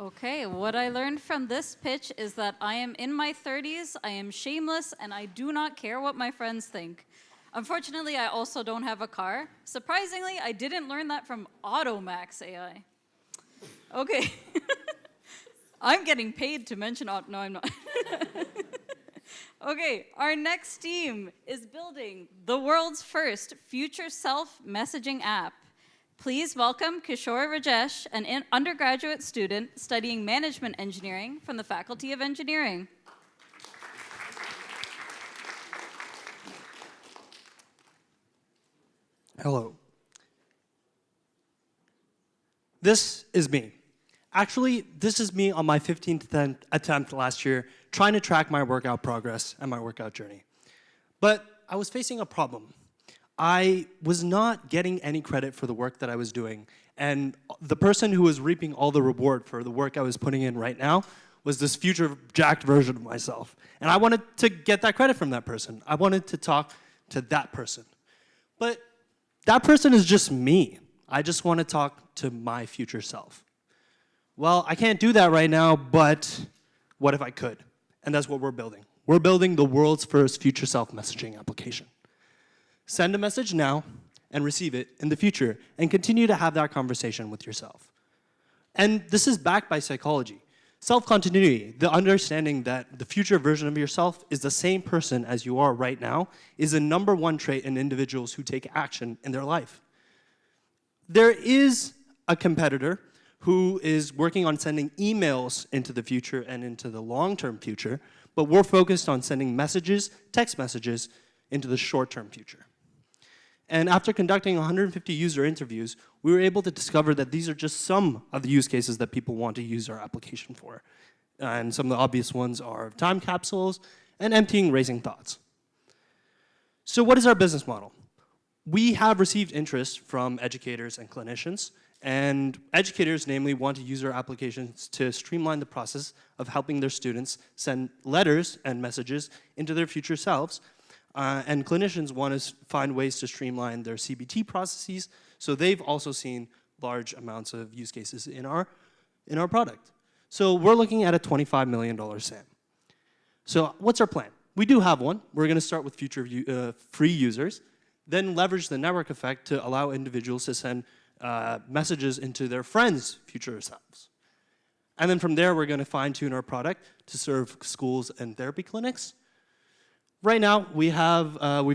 Okay, what I learned from this pitch is that I am in my 30s, I am shameless, and I do not care what my friends think. Unfortunately, I also don't have a car. Surprisingly, I didn't learn that from Automax AI. Okay. I'm getting paid to mention no, I'm not. Okay, our next team is building the world's first future self messaging app. Please welcome Kishore Rajesh, an undergraduate student studying management engineering from the Faculty of Engineering. Hello. This is me. Actually, this is me on my 15th attempt last year, trying to track my workout progress and my workout journey. But I was facing a problem. I was not getting any credit for the work that I was doing, and the person who was reaping all the reward for the work I was putting in right now was this future jacked version of myself. And I wanted to get that credit from that person. I wanted to talk to that person. But that person is just me. I just want to talk to my future self. Well, I can't do that right now, but what if I could? And that's what we're building. We're building the world's first future self messaging application. Send a message now and receive it in the future and continue to have that conversation with yourself. And this is backed by psychology. Self-continuity, the understanding that the future version of yourself is the same person as you are right now, is the #1 trait in individuals who take action in their life. There is a competitor who is working on sending emails into the future and into the long-term future, but we're focused on sending messages, text messages, into the short-term future. And after conducting 150 user interviews, we were able to discover that these are just some of the use cases that people want to use our application for. And some of the obvious ones are time capsules and emptying racing thoughts. So what is our business model? We have received interest from educators and clinicians, and educators namely want to use our applications to streamline the process of helping their students send letters and messages into their future selves. And clinicians want to find ways to streamline their CBT processes, so they've also seen large amounts of use cases in our product. So we're looking at a $25 million SAM. So what's our plan? We do have one. We're going to start with future free users, then leverage the network effect to allow individuals to send messages into their friends' future selves. And then from there, we're going to fine-tune our product to serve schools and therapy clinics. Right now, we've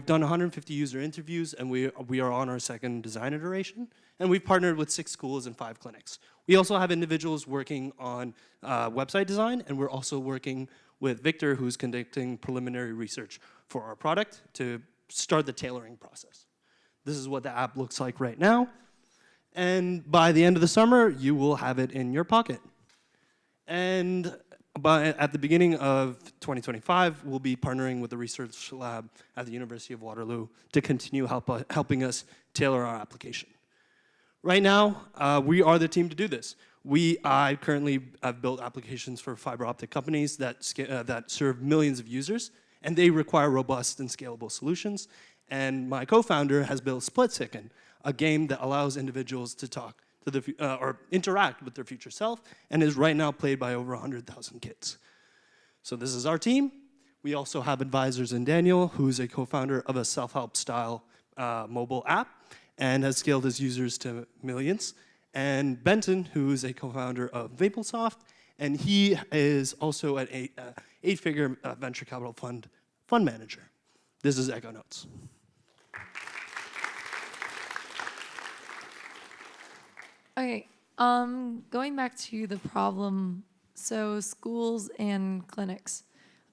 done 150 user interviews, and we are on our second design iteration, and we've partnered with 6 schools and 5 clinics. We also have individuals working on website design, and we're also working with Victor, who's conducting preliminary research for our product to start the tailoring process. This is what the app looks like right now. And by the end of the summer, you will have it in your pocket. And at the beginning of 2025, we'll be partnering with the research lab at the University of Waterloo to continue helping us tailor our application. Right now, we are the team to do this. I currently have built applications for fiber optic companies that serve millions of users, and they require robust and scalable solutions. And my co-founder has built Split Second, a game that allows individuals to talk to or interact with their future self, and is right now played by over 100,000 kids. So this is our team. We also have advisors in Daniel, who's a co-founder of a self-help style mobile app, and has scaled his users to millions. And Benton, who's a co-founder of VapleSoft, and he is also an eight-figure venture capital fund manager. This is Echo Notes. Okay, going back to the problem, so schools and clinics.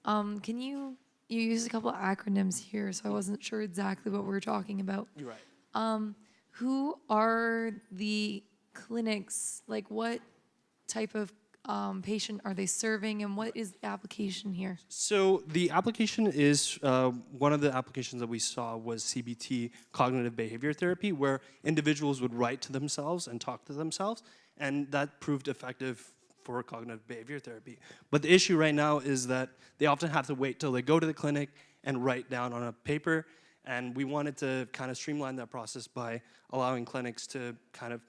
You used a couple of acronyms here, so I wasn't sure exactly what we were talking about. You're right. Who are the clinics? Like, what type of patient are they serving, and what is the application here? So the application is, one of the applications that we saw was CBT, cognitive behavior therapy, where individuals would write to themselves and talk to themselves, and that proved effective for cognitive behavior therapy. But the issue right now is that they often have to wait till they go to the clinic and write down on a paper, and we wanted to kind of streamline that process by allowing clinics to kind of,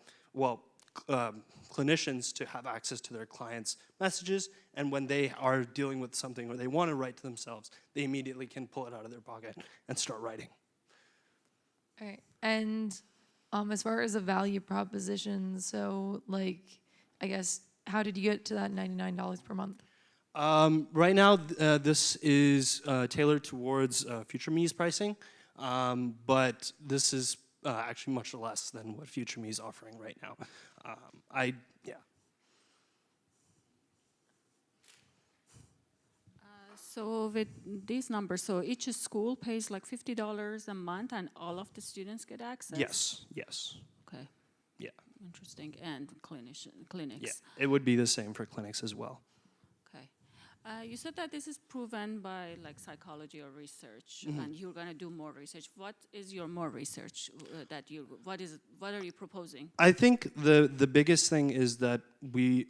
clinicians to have access to their clients' messages, and when they are dealing with something or they want to write to themselves, they immediately can pull it out of their pocket and start writing. All right, and as far as a value proposition, so like, I guess, how did you get to that $99 per month? Right now, this is tailored towards Future Me's pricing, but this is actually much less than what Future Me is offering right now. So with these numbers, so each school pays like $50 a month, and all of the students get access? Yes. Okay. Yeah. Interesting. And clinics? Yeah, it would be the same for clinics as well. Okay. You said that this is proven by like psychology or research, and you're going to do more research. What is your more research what are you proposing? I think the biggest thing is that we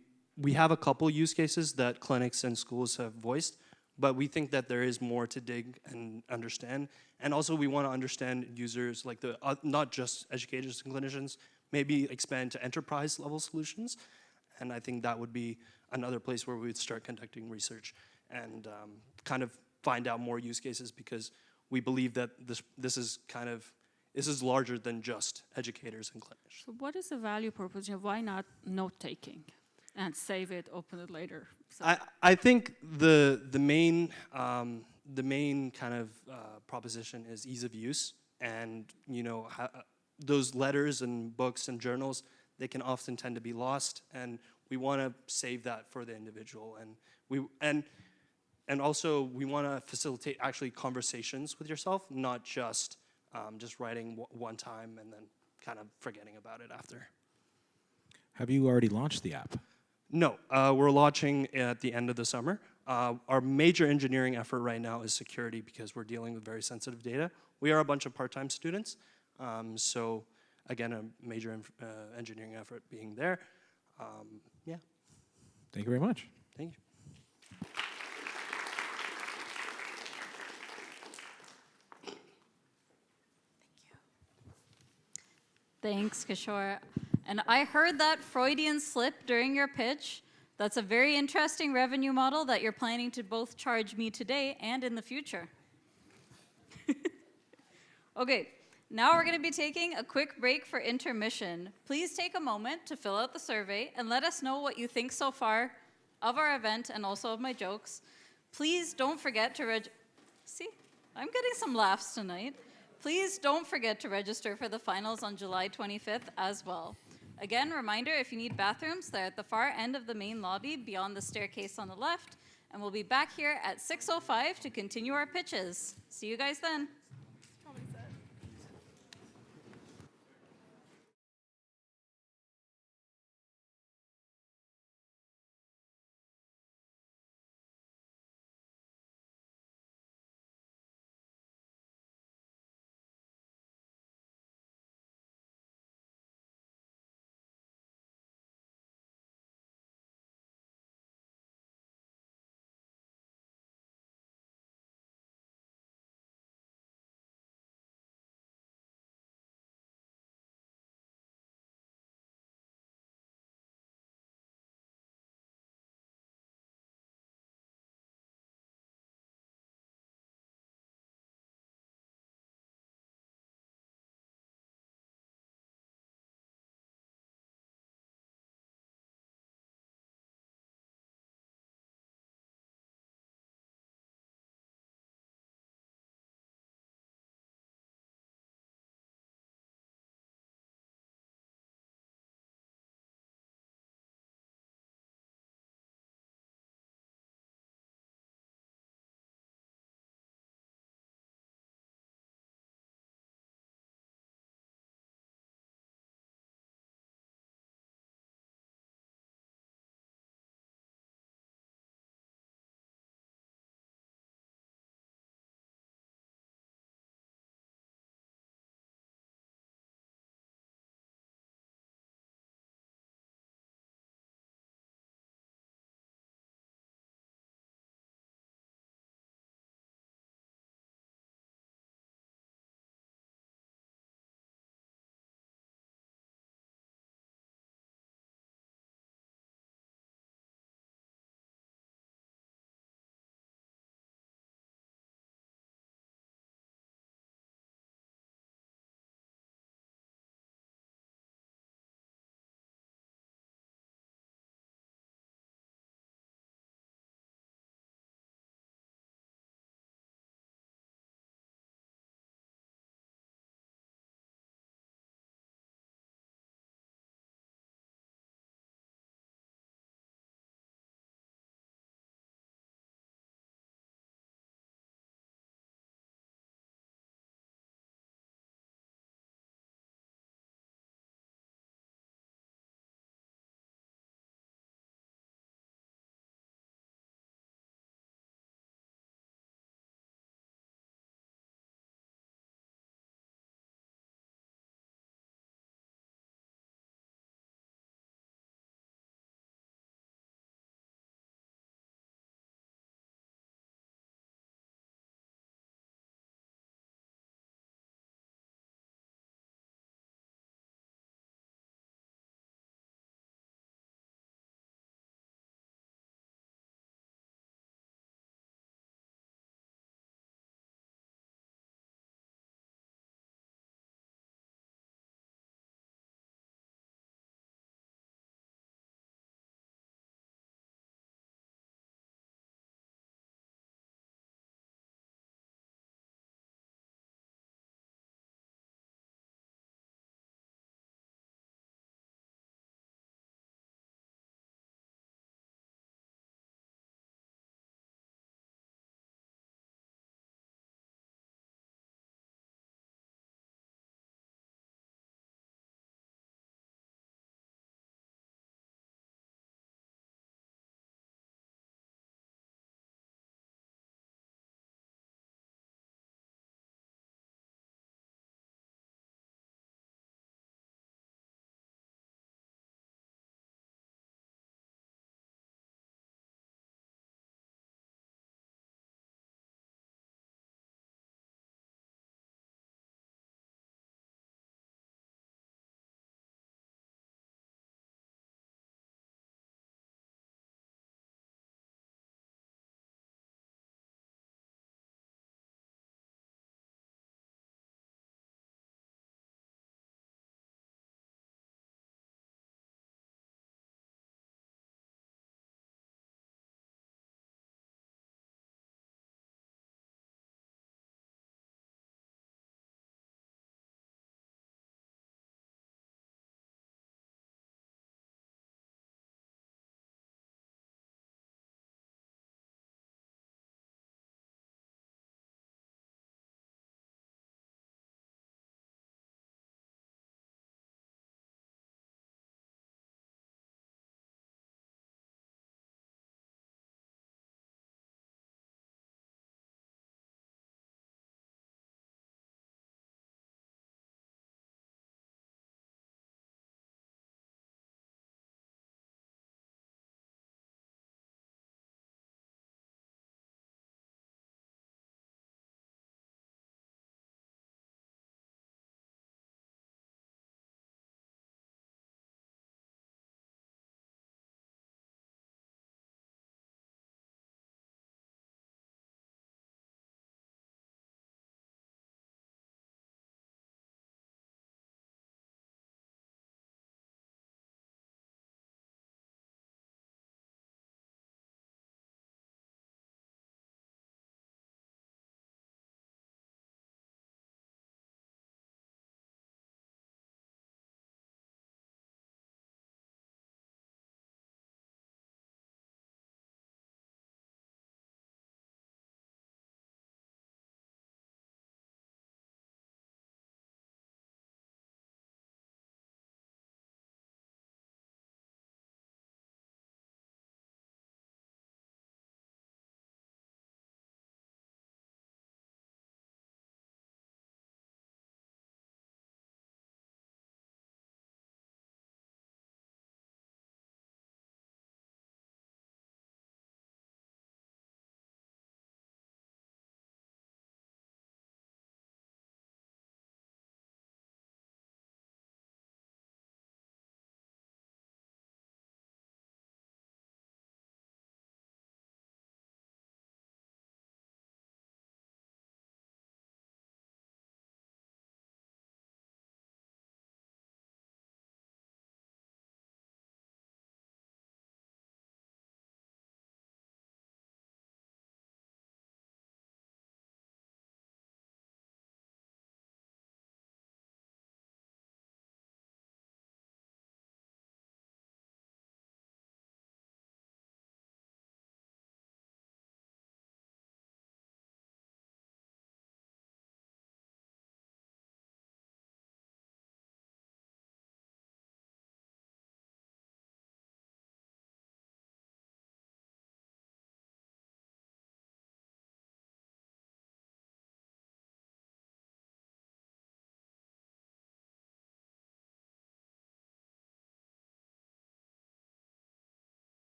have a couple use cases that clinics and schools have voiced, but we think that there is more to dig and understand. And also we want to understand users, like not just educators and clinicians, maybe expand to enterprise level solutions. And I think that would be another place where we would start conducting research and kind of find out more use cases, because we believe that this is larger than just educators and clinicians. So what is the value proposition? Why not note-taking and save it, open it later? So I think the main kind of proposition is ease of use, and those letters and books and journals, they can often tend to be lost, and we want to save that for the individual, and also we want to facilitate actually conversations with yourself, not just writing one time and then kind of forgetting about it after. Have you already launched the app? No, we're launching at the end of the summer. Our major engineering effort right now is security, because we're dealing with very sensitive data. We are a bunch of part-time students, so again, a major engineering effort being there. Yeah. Thank you very much. Thank you. Thanks, Kishore. And I heard that Freudian slip during your pitch. That's a very interesting revenue model that you're planning to both charge me today and in the future. Okay, now we're going to be taking a quick break for intermission. Please take a moment to fill out the survey and let us know what you think so far of our event and also of my jokes. Please don't forget to See, I'm getting some laughs tonight. Please don't forget to register for the finals on July 25th as well. Again, reminder, if you need bathrooms, they're at the far end of the main lobby beyond the staircase on the left, and we'll be back here at 6:05 to continue our pitches. See you guys then.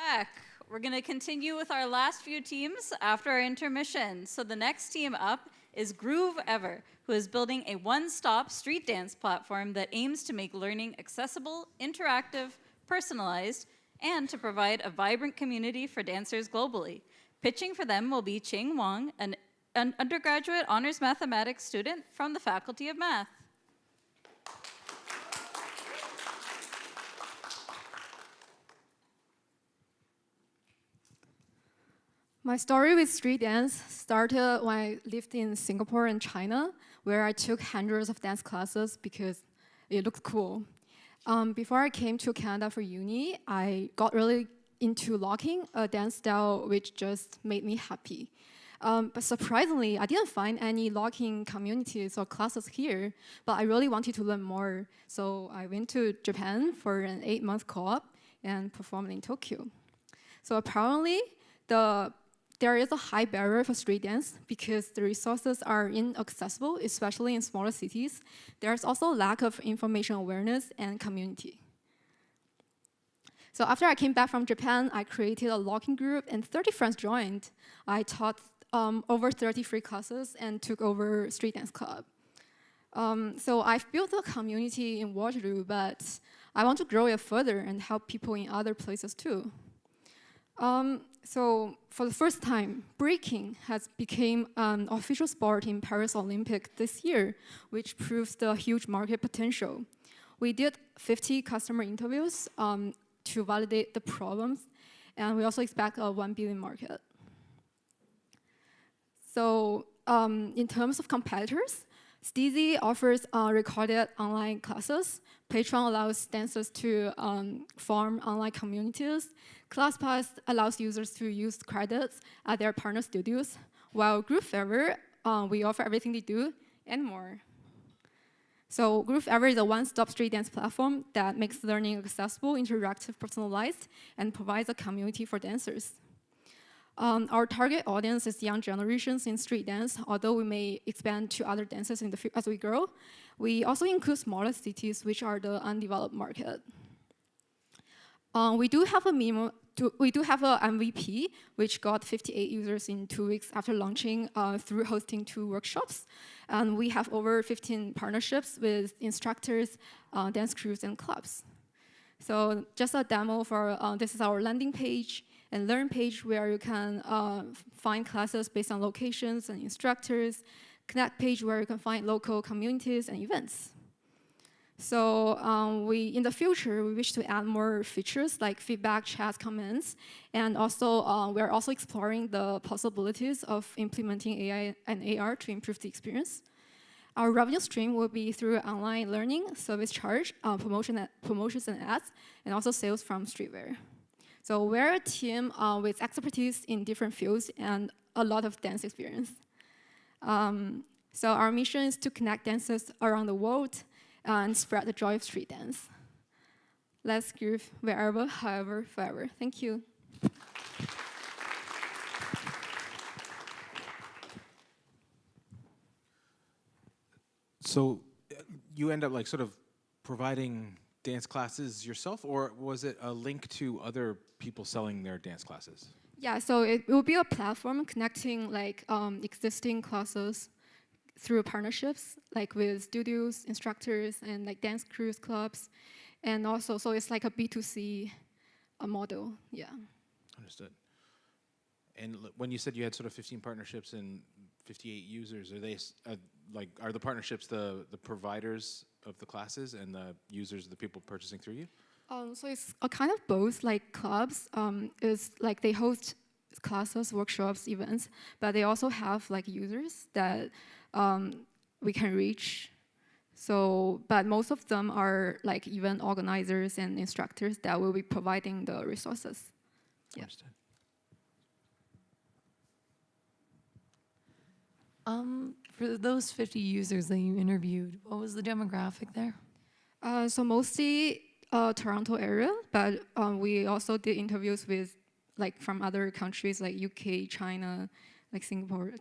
Back. We're going to continue with our last few teams after our intermission. So the next team up is Groove Ever, who is building a one-stop street dance platform that aims to make learning accessible, interactive, personalized, and to provide a vibrant community for dancers globally. Pitching for them will be Ching Wong, an undergraduate honors mathematics student from the Faculty of Math. My story with street dance started when I lived in Singapore and China, where I took hundreds of dance classes because it looked cool. Before I came to Canada for uni, I got really into locking, a dance style which just made me happy. But surprisingly, I didn't find any locking communities or classes here, but I really wanted to learn more. So I went to Japan for an 8-month co-op and performed in Tokyo. So apparently, there is a high barrier for street dance because the resources are inaccessible, especially in smaller cities. There's also lack of information awareness and community. So after I came back from Japan, I created a locking group and 30 friends joined. I taught over 30 free classes and took over street dance club. So I've built a community in Waterloo, but I want to grow it further and help people in other places too. So for the first time, breaking has become an official sport in Paris Olympic this year, which proves the huge market potential. We did 50 customer interviews to validate the problems, and we also expect a 1 billion market. So in terms of competitors, Steezy offers recorded online classes. Patreon allows dancers to form online communities. ClassPass allows users to use credits at their partner studios, while Groove Ever, we offer everything they do and more. So Groove Ever is a one-stop street dance platform that makes learning accessible, interactive, personalized, and provides a community for dancers. Our target audience is young generations in street dance, although we may expand to other dances as we grow. We also include smaller cities, which are the undeveloped market. We do have an MVP, which got 58 users in 2 weeks after launching through hosting 2 workshops. And we have over 15 partnerships with instructors, dance crews, and clubs. So just a demo for, this is our landing page and learn page where you can find classes based on locations and instructors, connect page where you can find local communities and events. So in the future, we wish to add more features like feedback, chats, comments, and also we're also exploring the possibilities of implementing AI and AR to improve the experience. Our revenue stream will be through online learning, service charge, promotions and ads, and also sales from streetwear. So we're a team with expertise in different fields and a lot of dance experience. So our mission is to connect dancers around the world and spread the joy of street dance. Let's groove wherever, however, forever. Thank you. So you end up like sort of providing dance classes yourself, or was it a link to other people selling their dance classes? Yeah, so it will be a platform connecting like existing classes through partnerships, like with studios, instructors, and like dance crews, clubs, and also so it's like a B2C model. Yeah. Understood. And when you said you had sort of 15 partnerships and 58 users, are they are the partnerships the providers of the classes and the users the people purchasing through you? So it's a kind of both. Like clubs is like they host classes, workshops, events, but they also have like users that we can reach. So, but most of them are like event organizers and instructors that will be providing the resources. Yeah. Understood. For those 50 users that you interviewed, what was the demographic there? So mostly Toronto area, but we also did interviews with like from other countries like UK, China, like Singapore,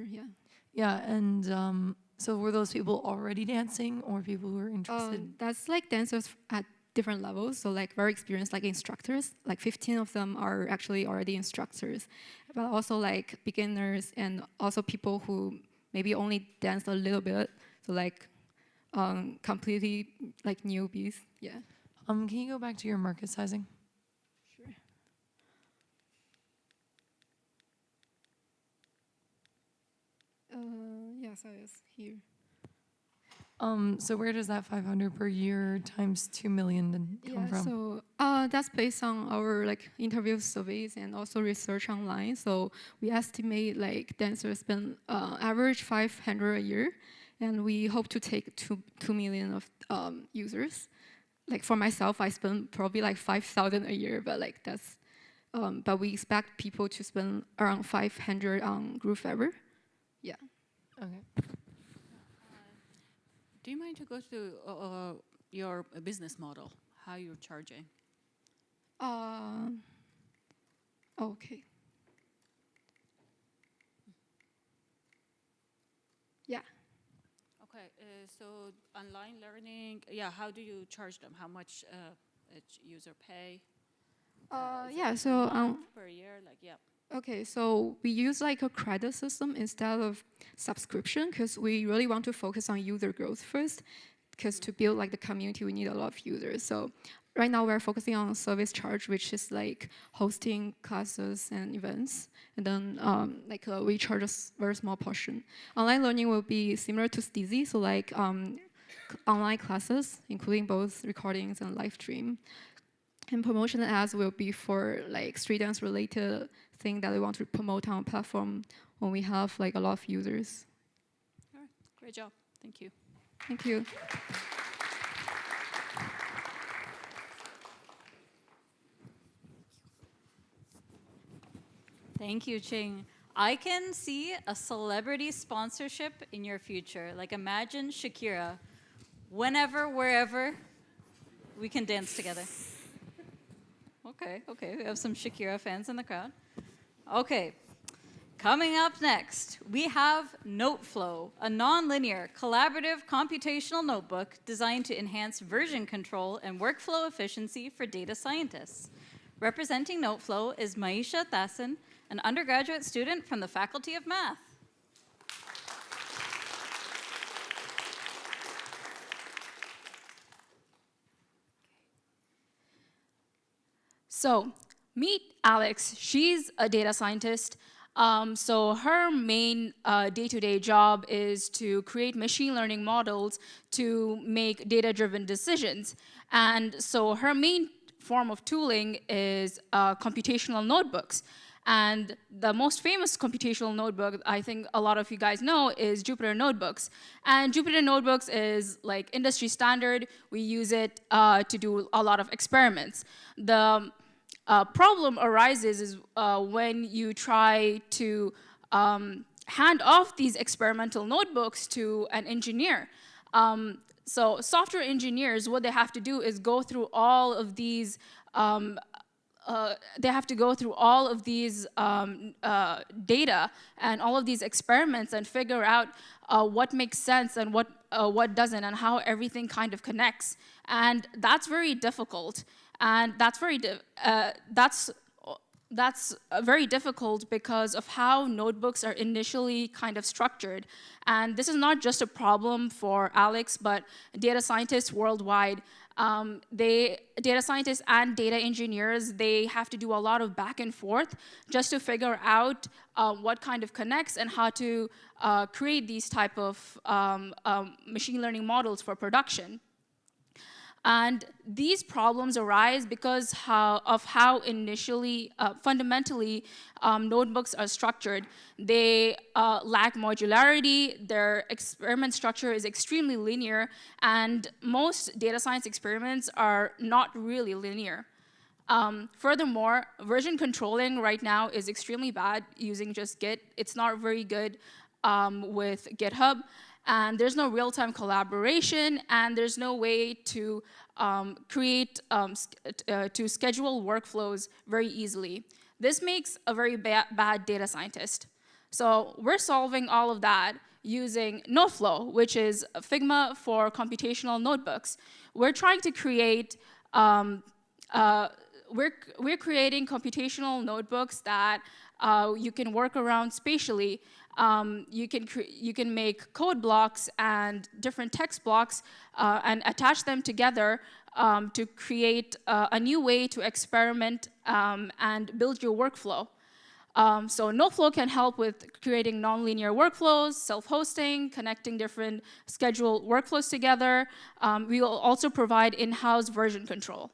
yeah. Yeah, and so were those people already dancing or people who were interested? That's like dancers at different levels. So like very experienced like instructors, like 15 of them are actually already instructors, but also like beginners and also people who maybe only dance a little bit. So like completely like newbies. Yeah. Can you go back to your market sizing? Sure. Yeah, so it's here. So where does that 500 per year times 2 million then come from? So that's based on our like interview surveys and also research online. So we estimate like dancers spend average 500 a year, and we hope to take 2 million of users. Like for myself, I spend probably like 5,000 a year, but like that's, but we expect people to spend around 500 on Group Faber. Yeah. Okay. Do you mind to go to your business model, how you're charging? Okay. Yeah. Okay, so online learning, yeah, how do you charge them? How much each user pay? Yeah, Is it so per month, per year, like, yeah. okay, so we use like a credit system instead of subscription because we really want to focus on user growth first, because to build like the community, we need a lot of users. So right now we're focusing on service charge, which is like hosting classes and events. And then we charge a very small portion. Online learning will be similar to Steezy, so like online classes, including both recordings and live stream. And promotion ads will be for like street dance related thing that we want to promote on our platform when we have like a lot of users. All right, great job, thank you. Thank you. Thank you, Ching. I can see a celebrity sponsorship in your future. Like imagine Shakira, whenever, wherever, we can dance together. Okay, we have some Shakira fans in the crowd. Okay, coming up next, we have Notflow, a non-linear, collaborative computational notebook designed to enhance version control and workflow efficiency for data scientists. Representing Notflow is Maisha Thassan, an undergraduate student from the Faculty of Math. So, meet Alex. She's a data scientist. So her main day-to-day job is to create machine learning models to make data-driven decisions. And so her main form of tooling is computational notebooks. And the most famous computational notebook I think a lot of you guys know is Jupyter Notebooks. And Jupyter Notebooks is like industry standard. We use it to do a lot of experiments. The problem arises is when you try to hand off these experimental notebooks to an engineer. So software engineers, what they have to do is go through all of these data and all of these experiments and figure out what makes sense and what doesn't and how everything kind of connects. And that's very difficult. And that's very difficult because of how notebooks are initially kind of structured. And this is not just a problem for Alex, but data scientists worldwide. Data scientists and data engineers, they have to do a lot of back and forth just to figure out what kind of connects and how to create these type of machine learning models for production. And these problems arise because of how initially, fundamentally, notebooks are structured. They lack modularity, their experiment structure is extremely linear, and most data science experiments are not really linear. Furthermore, version controlling right now is extremely bad using just Git. It's not very good with GitHub. And there's no real-time collaboration, and there's no way to to schedule workflows very easily. This makes a very bad data scientist. So we're solving all of that using Notflow, which is Figma for computational notebooks. We're trying to create we're creating computational notebooks that you can work around spatially. You can make code blocks and different text blocks and attach them together to create a new way to experiment and build your workflow. So Notflow can help with creating nonlinear workflows, self-hosting, connecting different scheduled workflows together. We will also provide in-house version control.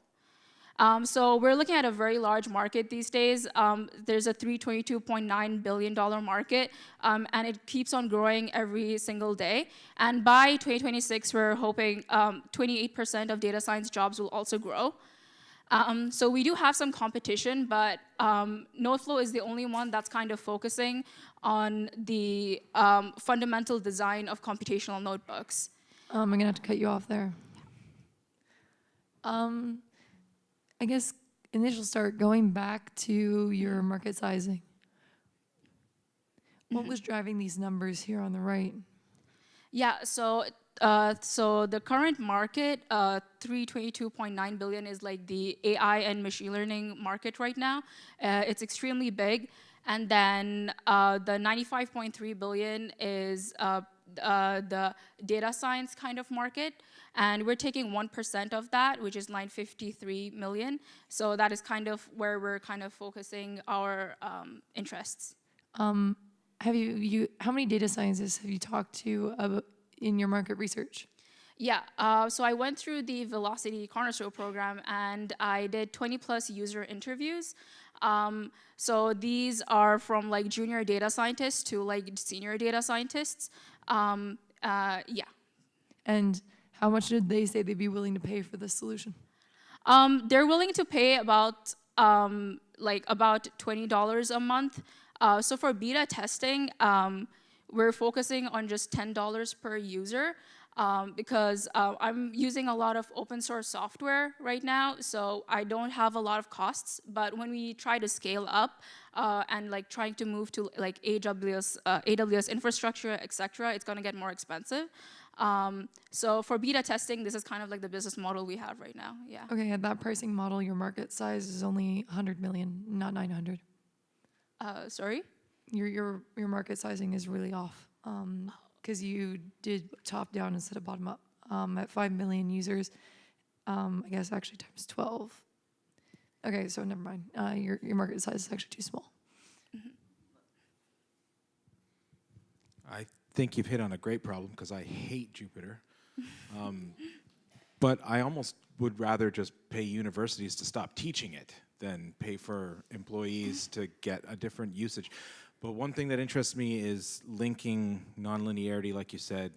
So we're looking at a very large market these days. There's a $322.9 billion market, and it keeps on growing every single day. And by 2026, we're hoping 28% of data science jobs will also grow. So we do have some competition, but Notflow is the only one that's kind of focusing on the fundamental design of computational notebooks. I'm gonna have to cut you off there. I guess initial start, going back to your market sizing. What was driving these numbers here on the right? Yeah, so the current market, 322.9 billion, is like the AI and machine learning market right now. It's extremely big. And then the 95.3 billion is the data science kind of market. And we're taking 1% of that, which is 953 million. So that is kind of where we're kind of focusing our interests. How many data scientists have you talked to in your market research? Yeah, so I went through the Velocity Cornerstone program and I did 20+ user interviews. So these are from like junior data scientists to like senior data scientists. Yeah. And how much did they say they'd be willing to pay for this solution? They're willing to pay about $20 a month. So for beta testing, we're focusing on just $10 per user because I'm using a lot of open source software right now, so I don't have a lot of costs. But when we try to scale up and like trying to move to like AWS infrastructure, etc., it's gonna get more expensive. So for beta testing, this is kind of like the business model we have right now. Yeah. Okay, at that pricing model, your market size is only 100 million, not 900. Sorry? Your market sizing is really off because you did top down instead of bottom up. At 5 million users, I guess actually times 12. Okay, so never mind. Your market size is actually too small. I think you've hit on a great problem because I hate Jupyter. But I almost would rather just pay universities to stop teaching it than pay for employees to get a different usage. But one thing that interests me is linking nonlinearity, like you said.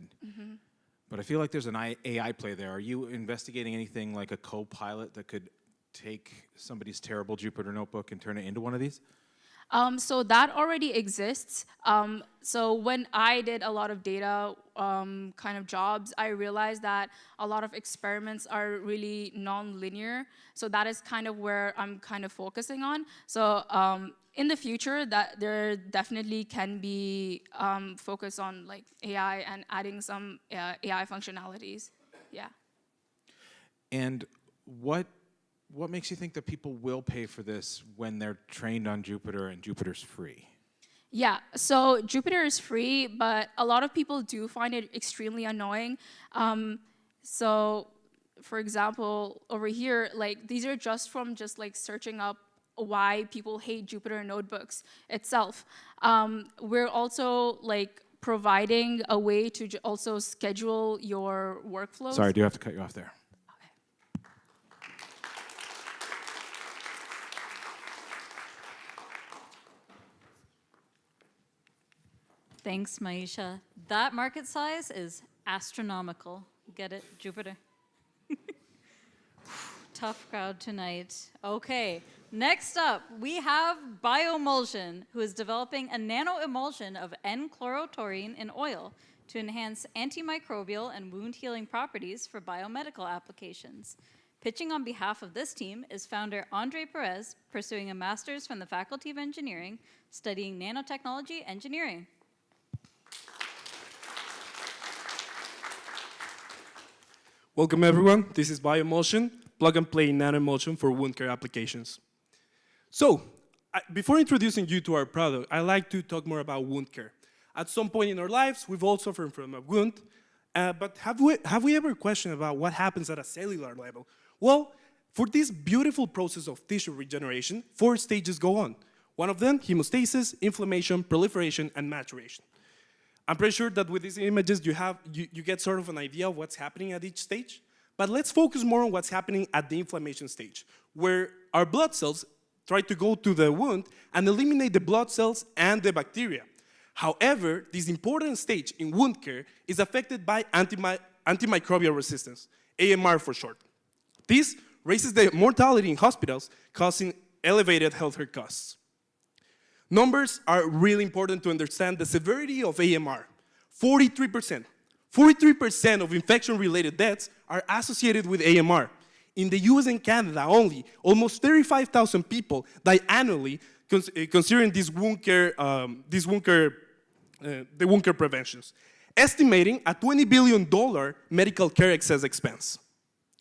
But I feel like there's an AI play there. Are you investigating anything like a co-pilot that could take somebody's terrible Jupyter notebook and turn it into one of these? So that already exists. So when I did a lot of data kind of jobs, I realized that a lot of experiments are really non-linear. So that is kind of where I'm kind of focusing on. So in the future, that there definitely can be focus on like AI and adding some AI functionalities. Yeah. And what makes you think that people will pay for this when they're trained on Jupyter and Jupyter's free? Yeah, so Jupyter is free, but a lot of people do find it extremely annoying. So, for example, over here, like these are just from just like searching up why people hate Jupyter notebooks itself. We're also like providing a way to also schedule your workflows. Sorry, I do have to cut you off there. Thanks, Maisha. That market size is astronomical. Get it, Jupyter? Tough crowd tonight. Okay, next up, we have Biomulion, who is developing a nano-emulsion of N-chlorotaurine in oil to enhance antimicrobial and wound healing properties for biomedical applications. Pitching on behalf of this team is founder Andre Perez, pursuing a master's from the Faculty of Engineering, studying nanotechnology engineering. Welcome everyone, this is Biomulion. plug-and-play nanoemulsion for wound care applications. So, before introducing you to our product, I'd like to talk more about wound care. At some point in our lives, we've all suffered from a wound, but have we ever questioned about what happens at a cellular level? Well, for this beautiful process of tissue regeneration, 4 stages go on. One of them, hemostasis, inflammation, proliferation, and maturation. I'm pretty sure that with these images, you get sort of an idea of what's happening at each stage. But let's focus more on what's happening at the inflammation stage, where our blood cells try to go to the wound and eliminate the blood cells and the bacteria. However, this important stage in wound care is affected by antimicrobial resistance, AMR for short. This raises the mortality in hospitals, causing elevated healthcare costs. Numbers are really important to understand the severity of AMR. 43%. 43% of infection-related deaths are associated with AMR. In the US and Canada only, almost 35,000 people die annually considering the wound care preventions, estimating a $20 billion medical care excess expense.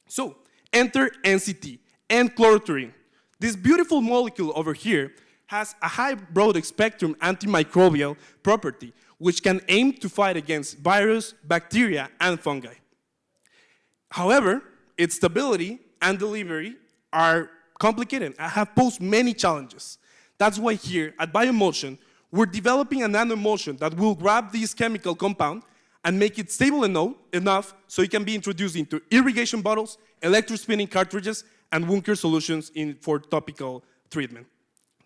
So, enter NCT, N-chlorotoluene. This beautiful molecule over here has a high broad-spectrum antimicrobial property, which can aim to fight against virus, bacteria, and fungi. However, its stability and delivery are complicated and have posed many challenges. That's why here at Biomulion, we're developing a nanoemulsion that will grab this chemical compound and make it stable enough so it can be introduced into irrigation bottles, electrospinning cartridges, and wound care solutions for topical treatment.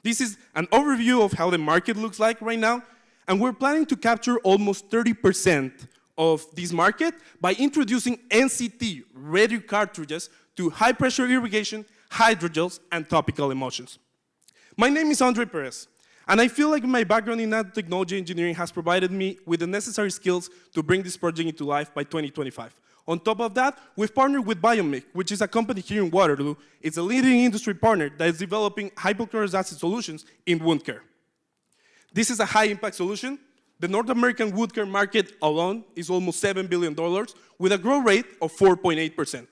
This is an overview of how the market looks like right now, and we're planning to capture almost 30% of this market by introducing NCT-ready cartridges to high-pressure irrigation, hydrogels, and topical emulsions. My name is Andre Perez, and I feel like my background in nanotechnology engineering has provided me with the necessary skills to bring this project into life by 2025. On top of that, we've partnered with Biomulion, which is a company here in Waterloo. It's a leading industry partner that is developing hypochlorous acid solutions in wound care. This is a high-impact solution. The North American wound care market alone is almost $7 billion with a growth rate of 4.8%.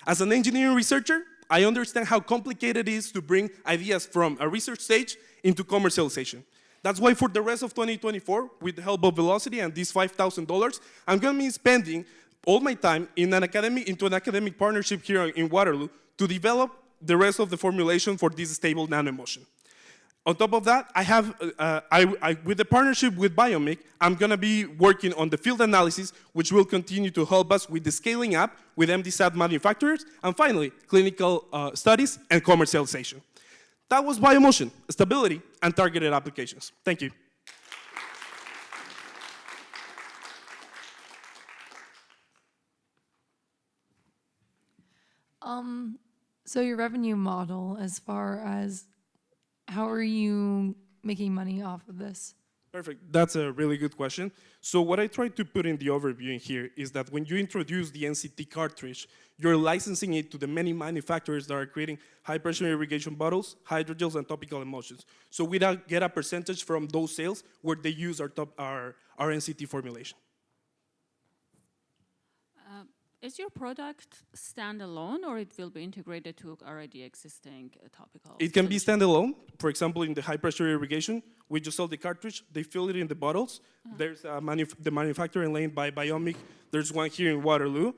As an engineering researcher, I understand how complicated it is to bring ideas from a research stage into commercialization. That's why for the rest of 2024, with the help of Velocity and these $5,000, I'm going to be spending all my time into an academic partnership here in Waterloo to develop the rest of the formulation for this stable nanoemulsion. On top of that, with the partnership with Biomulion, I'm going to be working on the field analysis, which will continue to help us with the scaling up with MDSAT manufacturers, and finally, clinical studies and commercialization. That was Biomulion, stability and targeted applications. Thank you. So your revenue model, as far as how are you making money off of this? Perfect. That's a really good question. So what I tried to put in the overview in here is that when you introduce the NCT cartridge, you're licensing it to the many manufacturers that are creating high-pressure irrigation bottles, hydrogels, and topical emulsions. So we get a percentage from those sales where they use our NCT formulation. Is your product standalone, or it will be integrated to already existing topical? It can be standalone. For example, in the high-pressure irrigation, we just sell the cartridge. They fill it in the bottles. There's the manufacturing lane by Biomulion. There's one here in Waterloo.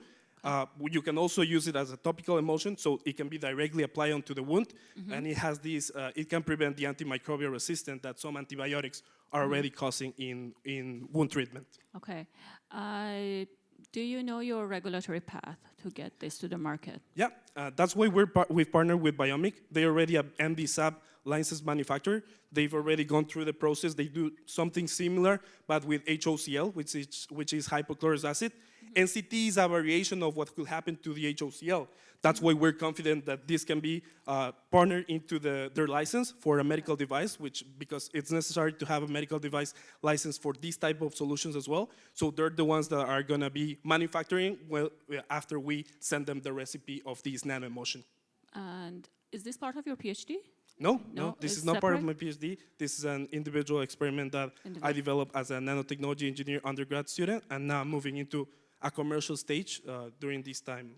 You can also use it as a topical emulsion, so it can be directly applied onto the wound. And it has this. It can prevent the antimicrobial resistance that some antibiotics are already causing in wound treatment. Okay. Do you know your regulatory path to get this to the market? Yeah, that's why we've partnered with Biomulion. They already have MDSAP licensed manufacturer. They've already gone through the process. They do something similar, but with HOCl, which is hypochlorous acid. NCT is a variation of what could happen to the HOCl. That's why we're confident that this can be partnered into their license for a medical device, because it's necessary to have a medical device license for these type of solutions as well. So they're the ones that are going to be manufacturing after we send them the recipe of this nanoemulsion. And is this part of your PhD? No, this is not part of my separate? PhD. This is an individual experiment that I developed as a nanotechnology engineer undergrad student, and now I'm moving into a commercial stage during this time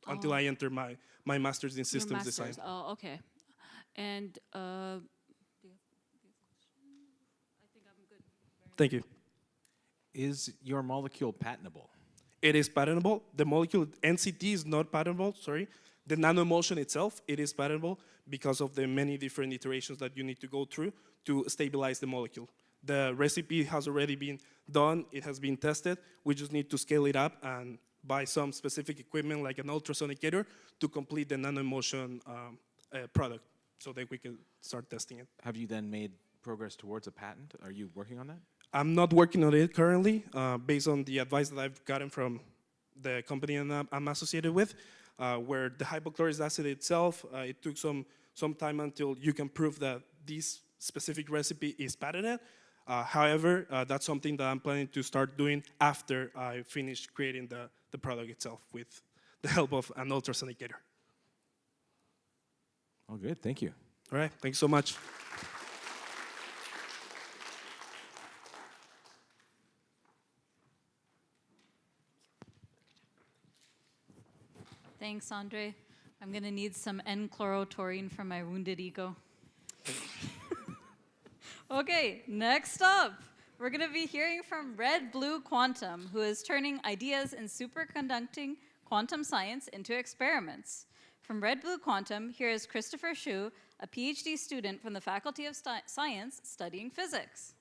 until I enter my my master's in Your systems design. master's. Oh, okay. And Thank you. Is your molecule patentable? It is patentable. The molecule NCT is not patentable, sorry. The nanoemulsion itself, it is patentable because of the many different iterations that you need to go through to stabilize the molecule. The recipe has already been done, it has been tested. We just need to scale it up and buy some specific equipment like an ultrasonicator to complete the nanoemulsion product so that we can start testing it. Have you then made progress towards a patent? Are you working on that? I'm not working on it currently, based on the advice that I've gotten from the company I'm associated with, where the hypochlorous acid itself, it took some time until you can prove that this specific recipe is patented. However, that's something that I'm planning to start doing after I finish creating the product itself with the help of an ultrasonicator. Oh, good. Thank you. All right. Thanks so much. Thanks, Andre. I'm gonna need some N-chlorotaurine for my wounded ego. Okay, next up, we're gonna be hearing from Red Blue Quantum, who is turning ideas in superconducting quantum science into experiments. From Red Blue Quantum, here is Christopher Shu, a PhD student from the Faculty of Science studying physics.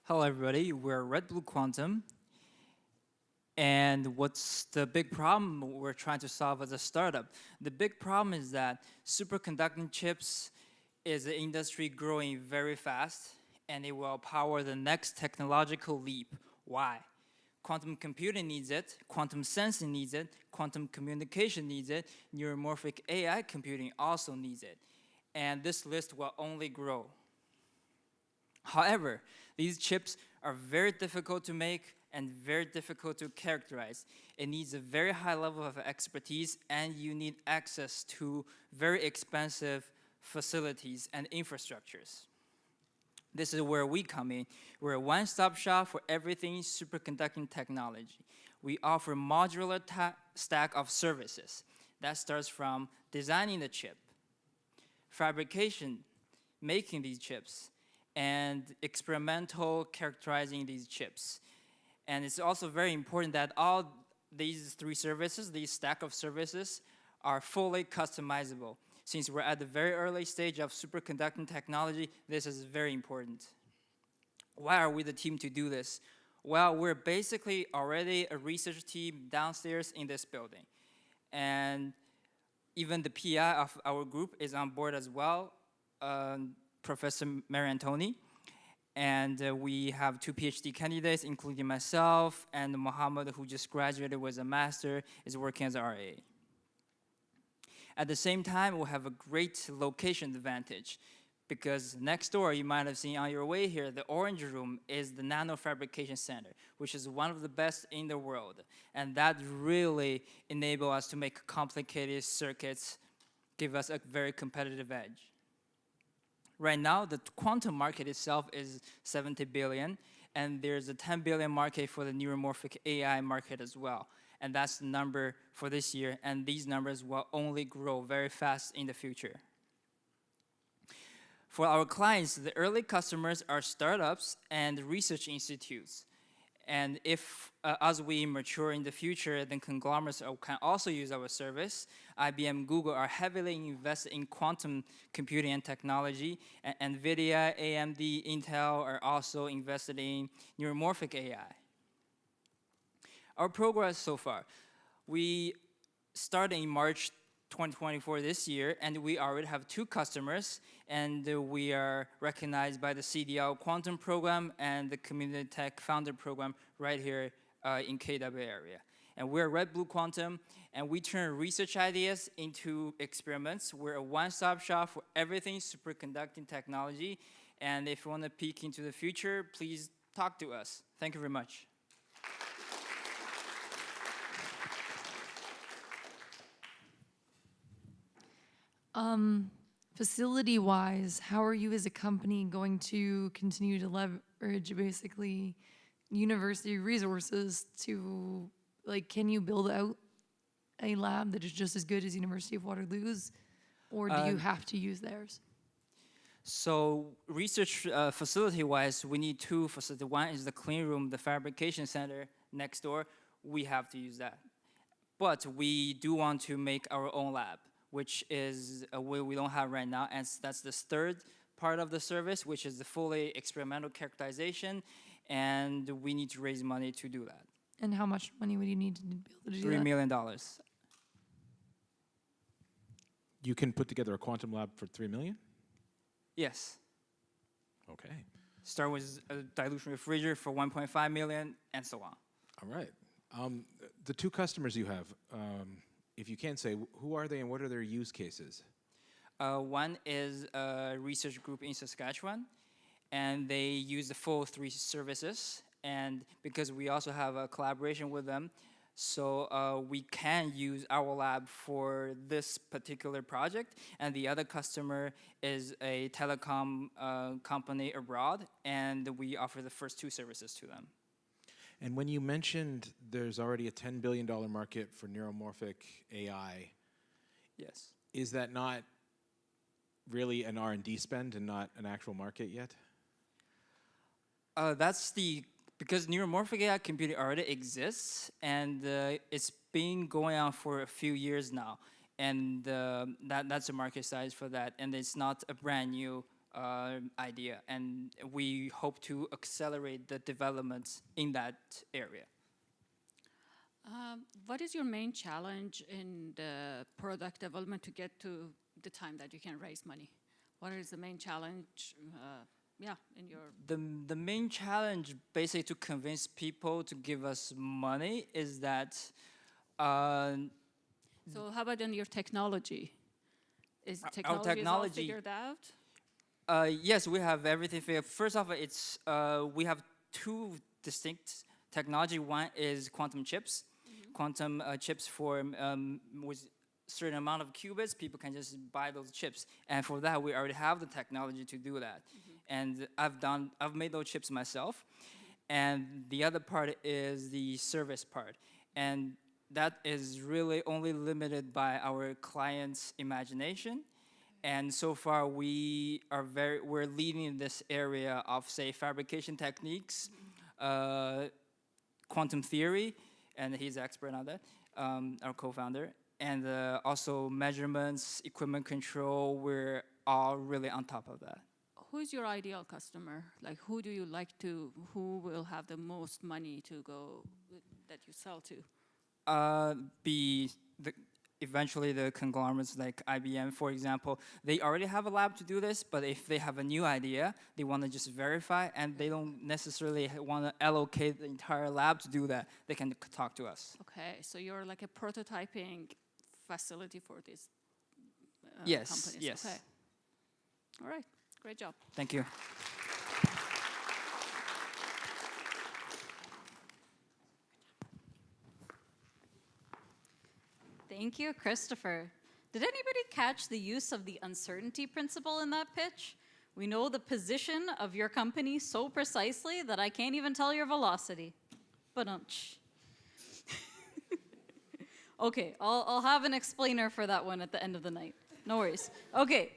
Hello, everybody. We're Red Blue Quantum. And what's the big problem we're trying to solve as a startup? The big problem is that superconducting chips is an industry growing very fast, and it will power the next technological leap. Why? Quantum computing needs it, quantum sensing needs it, quantum communication needs it, neuromorphic AI computing also needs it. And this list will only grow. However, these chips are very difficult to make and very difficult to characterize. It needs a very high level of expertise, and you need access to very expensive facilities and infrastructures. This is where we come in. We're a one-stop shop for everything superconducting technology. We offer modular stack of services. That starts from designing the chip, fabrication, making these chips, and experimental characterizing these chips. And it's also very important that all these three services, these stack of services, are fully customizable. Since we're at the very early stage of superconducting technology, this is very important. Why are we the team to do this? Well, we're basically already a research team downstairs in this building. And even the PI of our group is on board as well, Professor Mariantoni. And we have 2 PhD candidates, including myself, and Mohammed, who just graduated with a master, is working as an RA. At the same time, we'll have a great location advantage, because next door, you might have seen on your way here, the orange room is the Nano Fabrication Center, which is one of the best in the world. And that really enables us to make complicated circuits, give us a very competitive edge. Right now, the quantum market itself is 70 billion, and there's a 10 billion market for the neuromorphic AI market as well. And that's the number for this year, and these numbers will only grow very fast in the future. For our clients, the early customers are startups and research institutes. And if, as we mature in the future, then conglomerates can also use our service. IBM, Google are heavily invested in quantum computing and technology. And NVIDIA, AMD, Intel are also invested in neuromorphic AI. Our progress so far. We started in March 2024 this year, and we already have 2 customers, and we are recognized by the CDL Quantum Program and the Community Tech Founder Program right here in KW area. And we're Red Blue Quantum, and we turn research ideas into experiments. We're a one-stop shop for everything superconducting technology, and if you want to peek into the future, please talk to us. Thank you very much. Facility-wise, how are you as a company going to continue to leverage basically university resources to Like, can you build out a lab that is just as good as University of Waterloo's, or do you have to use theirs? So research facility-wise, we need two facilities. One is the clean room, the fabrication center next door. We have to use that. But we do want to make our own lab, which is a way we don't have right now. And that's the third part of the service, which is the fully experimental characterization. And we need to raise money to do that. And how much money would you need to be able to do $3 that? million. You can put together a quantum lab for $3 million? Yes. Okay. Start with a dilution refrigerator for 1.5 million, and so on. All right. The two customers you have, if you can say, who are they and what are their use cases? One is a research group in Saskatchewan, and they use the full 3 services. And because we also have a collaboration with them, so we can use our lab for this particular project. And the other customer is a telecom company abroad, and we offer the first 2 services to them. And when you mentioned there's already a $10 billion market for neuromorphic AI, yes, is that not really an R&D spend and not an actual market yet? Because neuromorphic AI computing already exists, and it's been going on for a few years now, and that's a market size for that, and it's not a brand new idea, and we hope to accelerate the developments in that area. What is your main challenge in the product development to get to the time that you can raise money? What is the main challenge? In your The main challenge, basically, to convince people to give us money is that. So how about on your technology? Is Our technology all figured out? Yes, we have everything figured. First off, we have 2 distinct technology. One is quantum chips. Quantum chips for with certain amount of qubits, people can just buy those chips. And for that, we already have the technology to do that. And I've made those chips myself. And the other part is the service part. And that is really only limited by our client's imagination. And so far, we're leading in this area of, say, fabrication techniques, quantum theory, and he's an expert on that, our co-founder. And also measurements, equipment control, we're all really on top of that. Who's your ideal customer? Like, who do you like to, who will have the most money to go, that you sell to? Eventually the conglomerates like IBM, for example, they already have a lab to do this, but if they have a new idea, they want to just verify, and they don't necessarily want to allocate the entire lab to do that. They can talk to us. Okay, so you're like a prototyping facility for these Yes, companies. yes. Okay. All right, great job. Thank you. Thank you, Christopher. Did anybody catch the use of the uncertainty principle in that pitch? We know the position of your company so precisely that I can't even tell your velocity. But okay, I'll have an explainer for that one at the end of the night. No worries. Okay,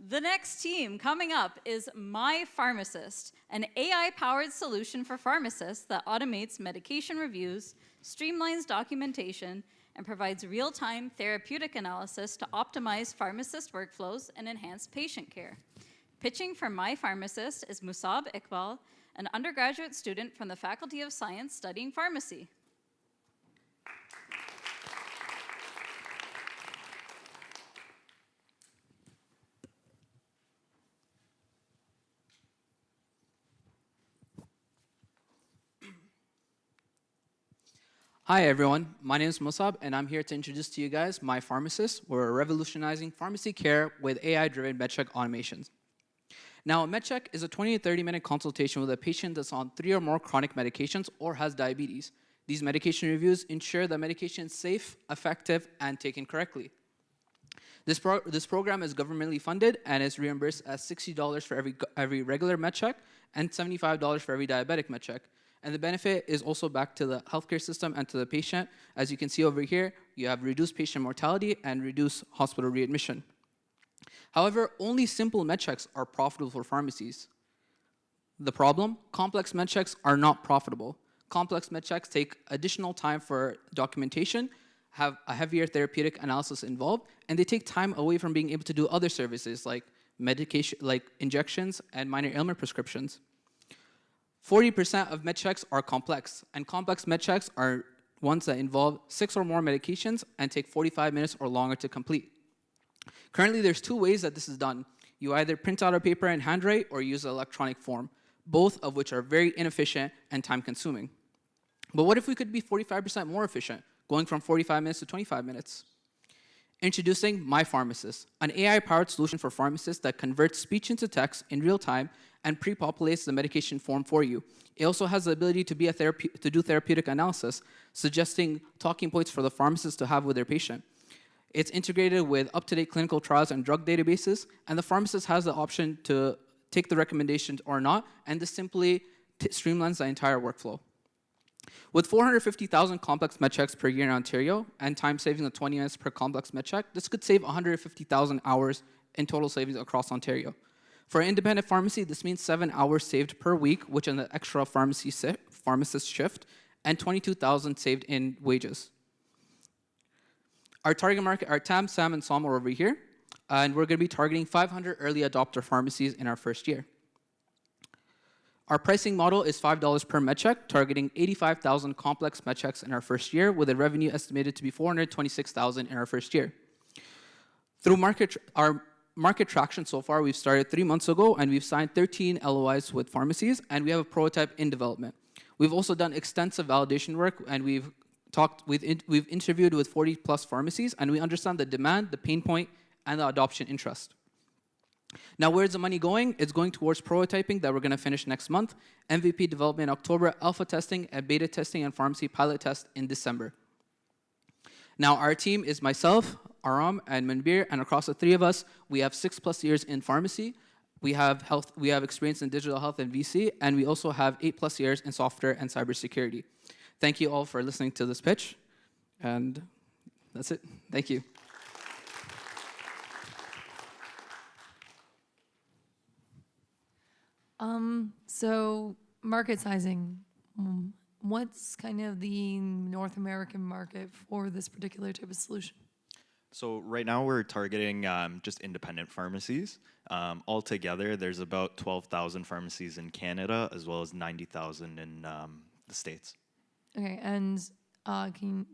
the next team coming up is My Pharmacist, an AI-powered solution for pharmacists that automates medication reviews, streamlines documentation, and provides real-time therapeutic analysis to optimize pharmacist workflows and enhance patient care. Pitching for My Pharmacist is Musab Iqbal, an undergraduate student from the Faculty of Science studying pharmacy. Hi everyone, my name is Musab and I'm here to introduce to you guys My Pharmacist. We're revolutionizing pharmacy care with AI-driven MedCheck automations. Now, a MedCheck is a 20 to 30-minute consultation with a patient that's on 3 or more chronic medications or has diabetes. These medication reviews ensure that medication is safe, effective, and taken correctly. This program is governmentally funded and is reimbursed as $60 for every regular MedCheck and $75 for every diabetic MedCheck. And the benefit is also back to the healthcare system and to the patient. As you can see over here, you have reduced patient mortality and reduced hospital readmission. However, only simple med checks are profitable for pharmacies. The problem? Complex med checks are not profitable. Complex med checks take additional time for documentation, have a heavier therapeutic analysis involved, and they take time away from being able to do other services like medication, like injections and minor ailment prescriptions. 40% of med checks are complex, and complex med checks are ones that involve 6 or more medications and take 45 minutes or longer to complete. Currently, there's 2 ways that this is done. You either print out a paper and handwrite or use an electronic form, both of which are very inefficient and time-consuming. But what if we could be 45% more efficient, going from 45 minutes to 25 minutes? Introducing My Pharmacist, an AI-powered solution for pharmacists that converts speech into text in real time and pre-populates the medication form for you. It also has the ability to do therapeutic analysis, suggesting talking points for the pharmacist to have with their patient. It's integrated with up-to-date clinical trials and drug databases, and the pharmacist has the option to take the recommendations or not, and this simply streamlines the entire workflow. With 450,000 complex med checks per year in Ontario and time savings of 20 minutes per complex med check, this could save 150,000 hours in total savings across Ontario. For an independent pharmacy, this means 7 hours saved per week, which is an extra pharmacist shift, and 22,000 saved in wages. Our target market are TAM, SAM, and SOM are over here, and we're going to be targeting 500 early adopter pharmacies in our first year. Our pricing model is $5 per med check, targeting 85,000 complex med checks in our first year, with a revenue estimated to be $426,000 in our first year. Through our market traction so far, we've started 3 months ago, and we've signed 13 LOIs with pharmacies, and we have a prototype in development. We've also done extensive validation work, and we've interviewed with 40+ pharmacies, and we understand the demand, the pain point, and the adoption interest. Now, where's the money going? It's going towards prototyping that we're going to finish next month, MVP development in October, alpha testing, and beta testing and pharmacy pilot test in December. Now, our team is myself, Aram, and Manbir, and across the 3 of us, we have 6+ years in pharmacy. We have experience in digital health and VC, and we also have 8+ years in software and cybersecurity. Thank you all for listening to this pitch, and that's it. Thank you. So market sizing, what's kind of the North American market for this particular type of solution? So right now we're targeting just independent pharmacies. Altogether, there's about 12,000 pharmacies in Canada, as well as 90,000 in the States. Okay, and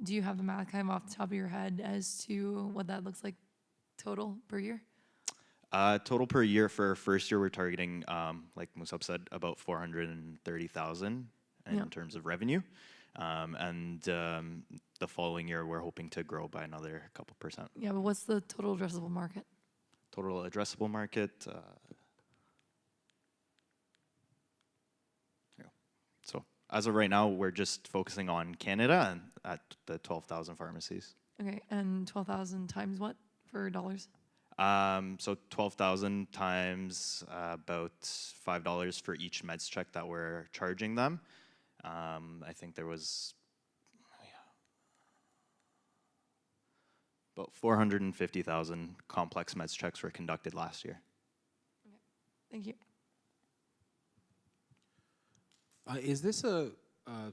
do you have the math kind of off the top of your head as to what that looks like total per year? Total per year for first year, we're targeting, like Musab said, about 430,000 in terms of revenue. And the following year, we're hoping to grow by another couple percent. Yeah, but what's the total addressable market? Total addressable market. So as of right now, we're just focusing on Canada and at the 12,000 pharmacies. Okay, and 12,000 times what for dollars? So 12,000 times about $5 for each meds check that we're charging them. I think there was about 450,000 complex meds checks were conducted last year. Okay. Thank you. Is this a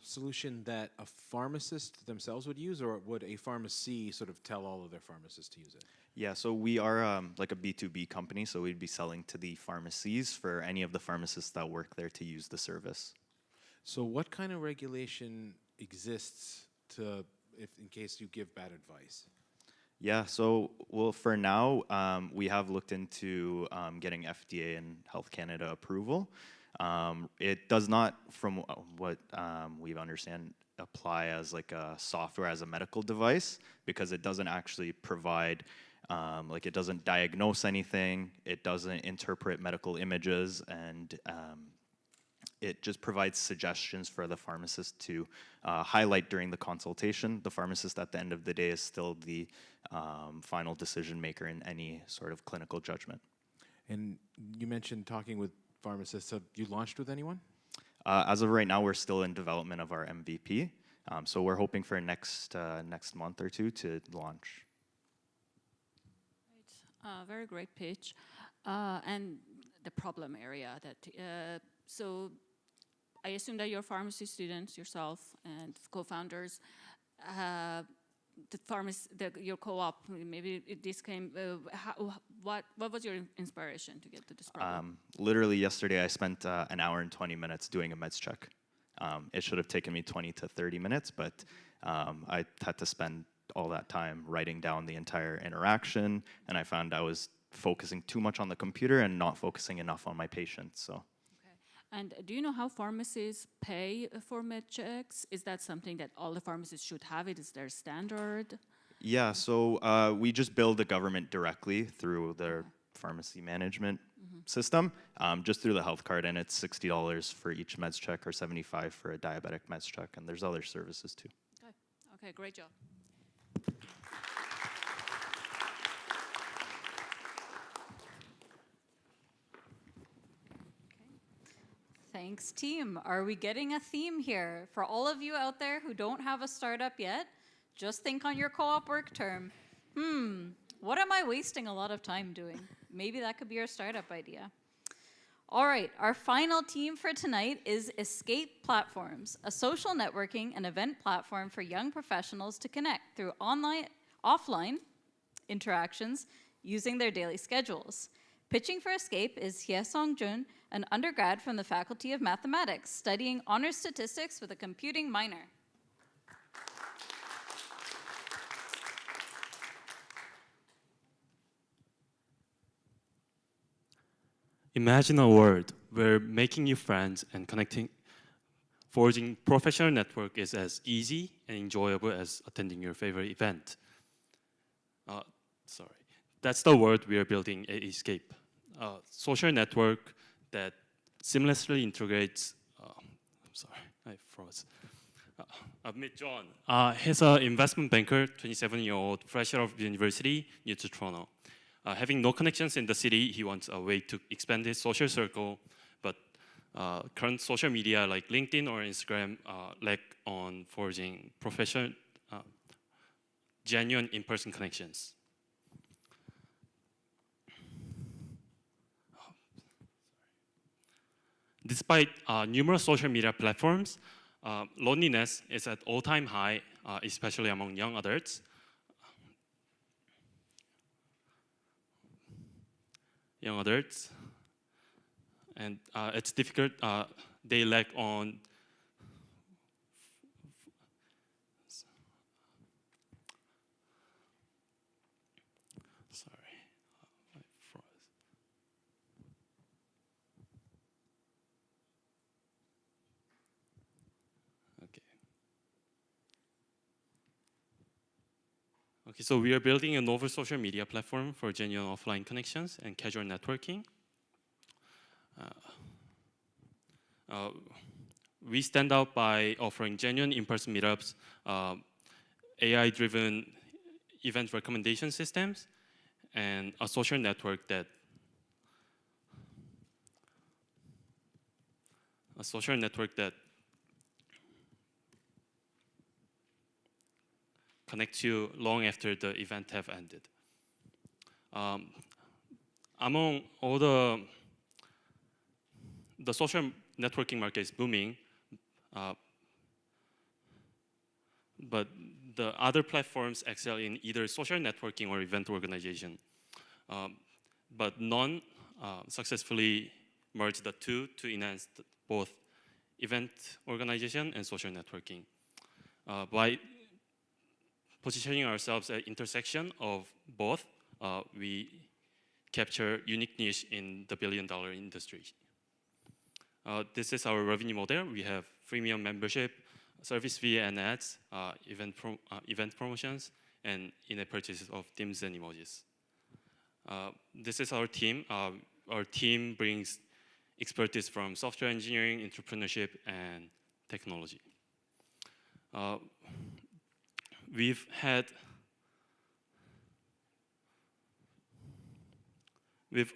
solution that a pharmacist themselves would use, or would a pharmacy sort of tell all of their pharmacists to use it? Yeah, so we are like a B2B company, so we'd be selling to the pharmacies for any of the pharmacists that work there to use the service. So what kind of regulation exists in case you give bad advice? Yeah, so well, for now, we have looked into getting FDA and Health Canada approval. It does not, from what we understand, apply as like a software as a medical device, because it doesn't actually provide, like it doesn't diagnose anything, it doesn't interpret medical images, and it just provides suggestions for the pharmacist to highlight during the consultation. The pharmacist at the end of the day is still the final decision maker in any sort of clinical judgment. And you mentioned talking with pharmacists. Have you launched with anyone? As of right now, we're still in development of our MVP. So we're hoping for next month or two to launch. Very great pitch. And the problem area that, so I assume that you're pharmacy students yourself and co-founders. Your co-op, maybe this came, what was your inspiration to get to this problem? Literally yesterday, I spent an hour and 20 minutes doing a meds check. It should have taken me 20 to 30 minutes, but I had to spend all that time writing down the entire interaction, and I found I was focusing too much on the computer and not focusing enough on my patients. So. And do you know how pharmacies pay for med checks? Is that something that all the pharmacies should have? Is there standard? Yeah, so we just bill the government directly through their pharmacy management system, just through the health card, and it's $60 for each meds check or $75 for a diabetic meds check, and there's other services too. Okay, great job. Thanks, team. Are we getting a theme here? For all of you out there who don't have a startup yet, just think on your co-op work term. What am I wasting a lot of time doing? Maybe that could be your startup idea. All right, our final team for tonight is Escape Platforms, a social networking and event platform for young professionals to connect through offline interactions using their daily schedules. Pitching for Escape is Hye-Song Jun, an undergrad from the Faculty of Mathematics, studying honors statistics with a computing minor. Imagine a world where making new friends and forging professional network is as easy and enjoyable as attending your favorite event. That's the world we are building at Escape. A social network that seamlessly integrates, I froze. I've met John. He's an investment banker, 27-year-old, fresh out of university, new to Toronto. Having no connections in the city, he wants a way to expand his social circle, but current social media like LinkedIn or Instagram lack on forging professional, genuine in-person connections. Despite numerous social media platforms, loneliness is at all-time high, especially among young adults. And it's difficult. They lack on Okay, so we are building a novel social media platform for genuine offline connections and casual networking. We stand out by offering genuine in-person meetups, AI-driven event recommendation systems, and a social network that connects you long after the event have ended. Among all the social networking market is booming, but the other platforms excel in either social networking or event organization, but none successfully merge the two to enhance both event organization and social networking. By positioning ourselves at intersection of both, we capture unique niche in the billion-dollar industry. This is our revenue model. We have freemium membership, service fee and ads, event promotions, and in-app purchases of themes and emojis. This is our team. Our team brings expertise from software engineering, entrepreneurship, and technology. We've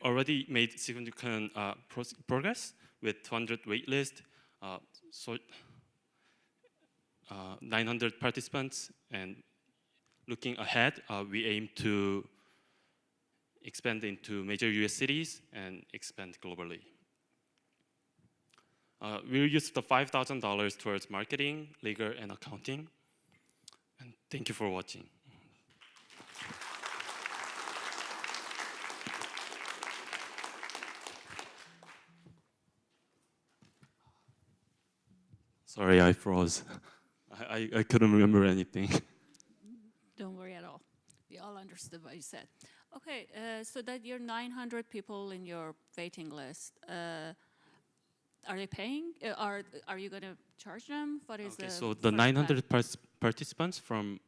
already made significant progress with 200 waitlist, so 900 participants, and looking ahead, we aim to expand into major US cities and expand globally. We'll use the $5,000 towards marketing, legal, and accounting. And thank you for watching. Sorry, I froze. I couldn't remember anything. Don't worry at all. We all understood what you said. Okay, so that you're 900 people in your waiting list. Are they paying? Are you going to charge them? What is Okay, the so the first 900 participants Mhm.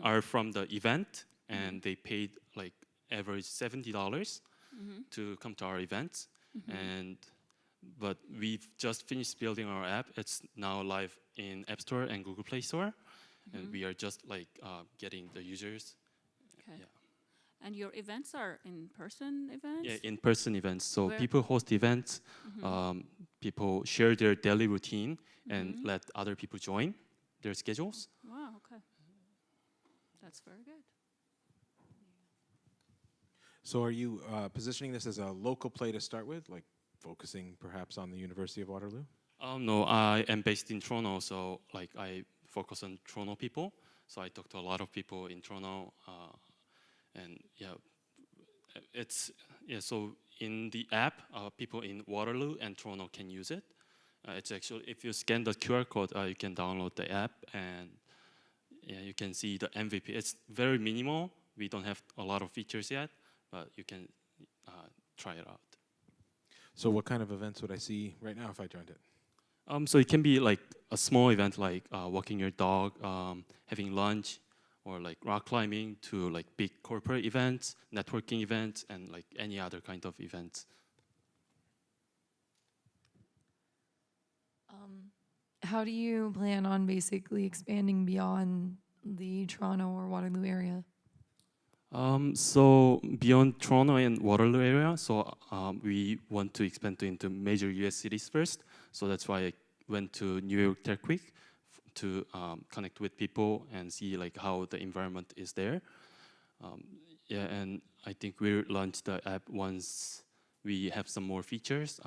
are from the event, and they paid like average $70 to come to our events. But we've just finished building our app. It's now live in App Store and Google Play Store, and we are just like getting the users. Okay. Yeah. And your events are in-person events? Yeah, in-person events. So Where- people host events, people share their daily routine and let other people join their schedules. Wow, okay. That's very good. So are you positioning this as a local play to start with, like focusing perhaps on the University of Waterloo? No, I am based in Toronto, so like I focus on Toronto people. So I talk to a lot of people in Toronto, and yeah, So in the app, people in Waterloo and Toronto can use it. It's actually, if you scan the QR code, you can download the app, and yeah, you can see the MVP. It's very minimal. We don't have a lot of features yet, but you can try it out. So what kind of events would I see right now if I joined it? So it can be like a small event, like walking your dog, having lunch, or like rock climbing, to like big corporate events, networking events, and like any other kind of events. How do you plan on basically expanding beyond the Toronto or Waterloo area? So beyond Toronto and Waterloo area, so we want to expand into major US cities first. So that's why I went to New York Tech Week to connect with people and see like how the environment is there. Yeah, and I think we'll launch the app once we have some more features.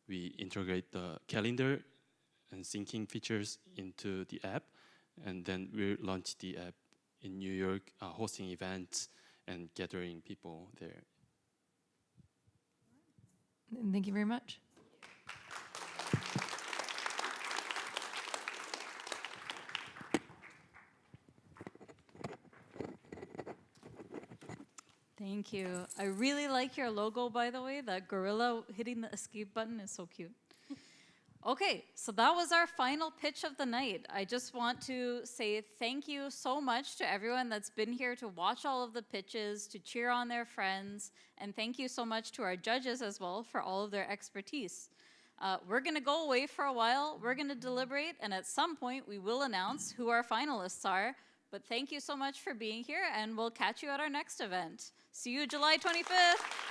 We integrate the calendar and syncing features into the app, and then we'll launch the app in New York, hosting events and gathering people there. And thank you very much. Thank you. I really like your logo, by the way. That gorilla hitting the escape button is so cute. Okay, so that was our final pitch of the night. I just want to say thank you so much to everyone that's been here to watch all of the pitches, to cheer on their friends, and thank you so much to our judges as well for all of their expertise. We're gonna go away for a while, we're gonna deliberate, and at some point we will announce who our finalists are. But thank you so much for being here, and we'll catch you at our next event. See you July 25th.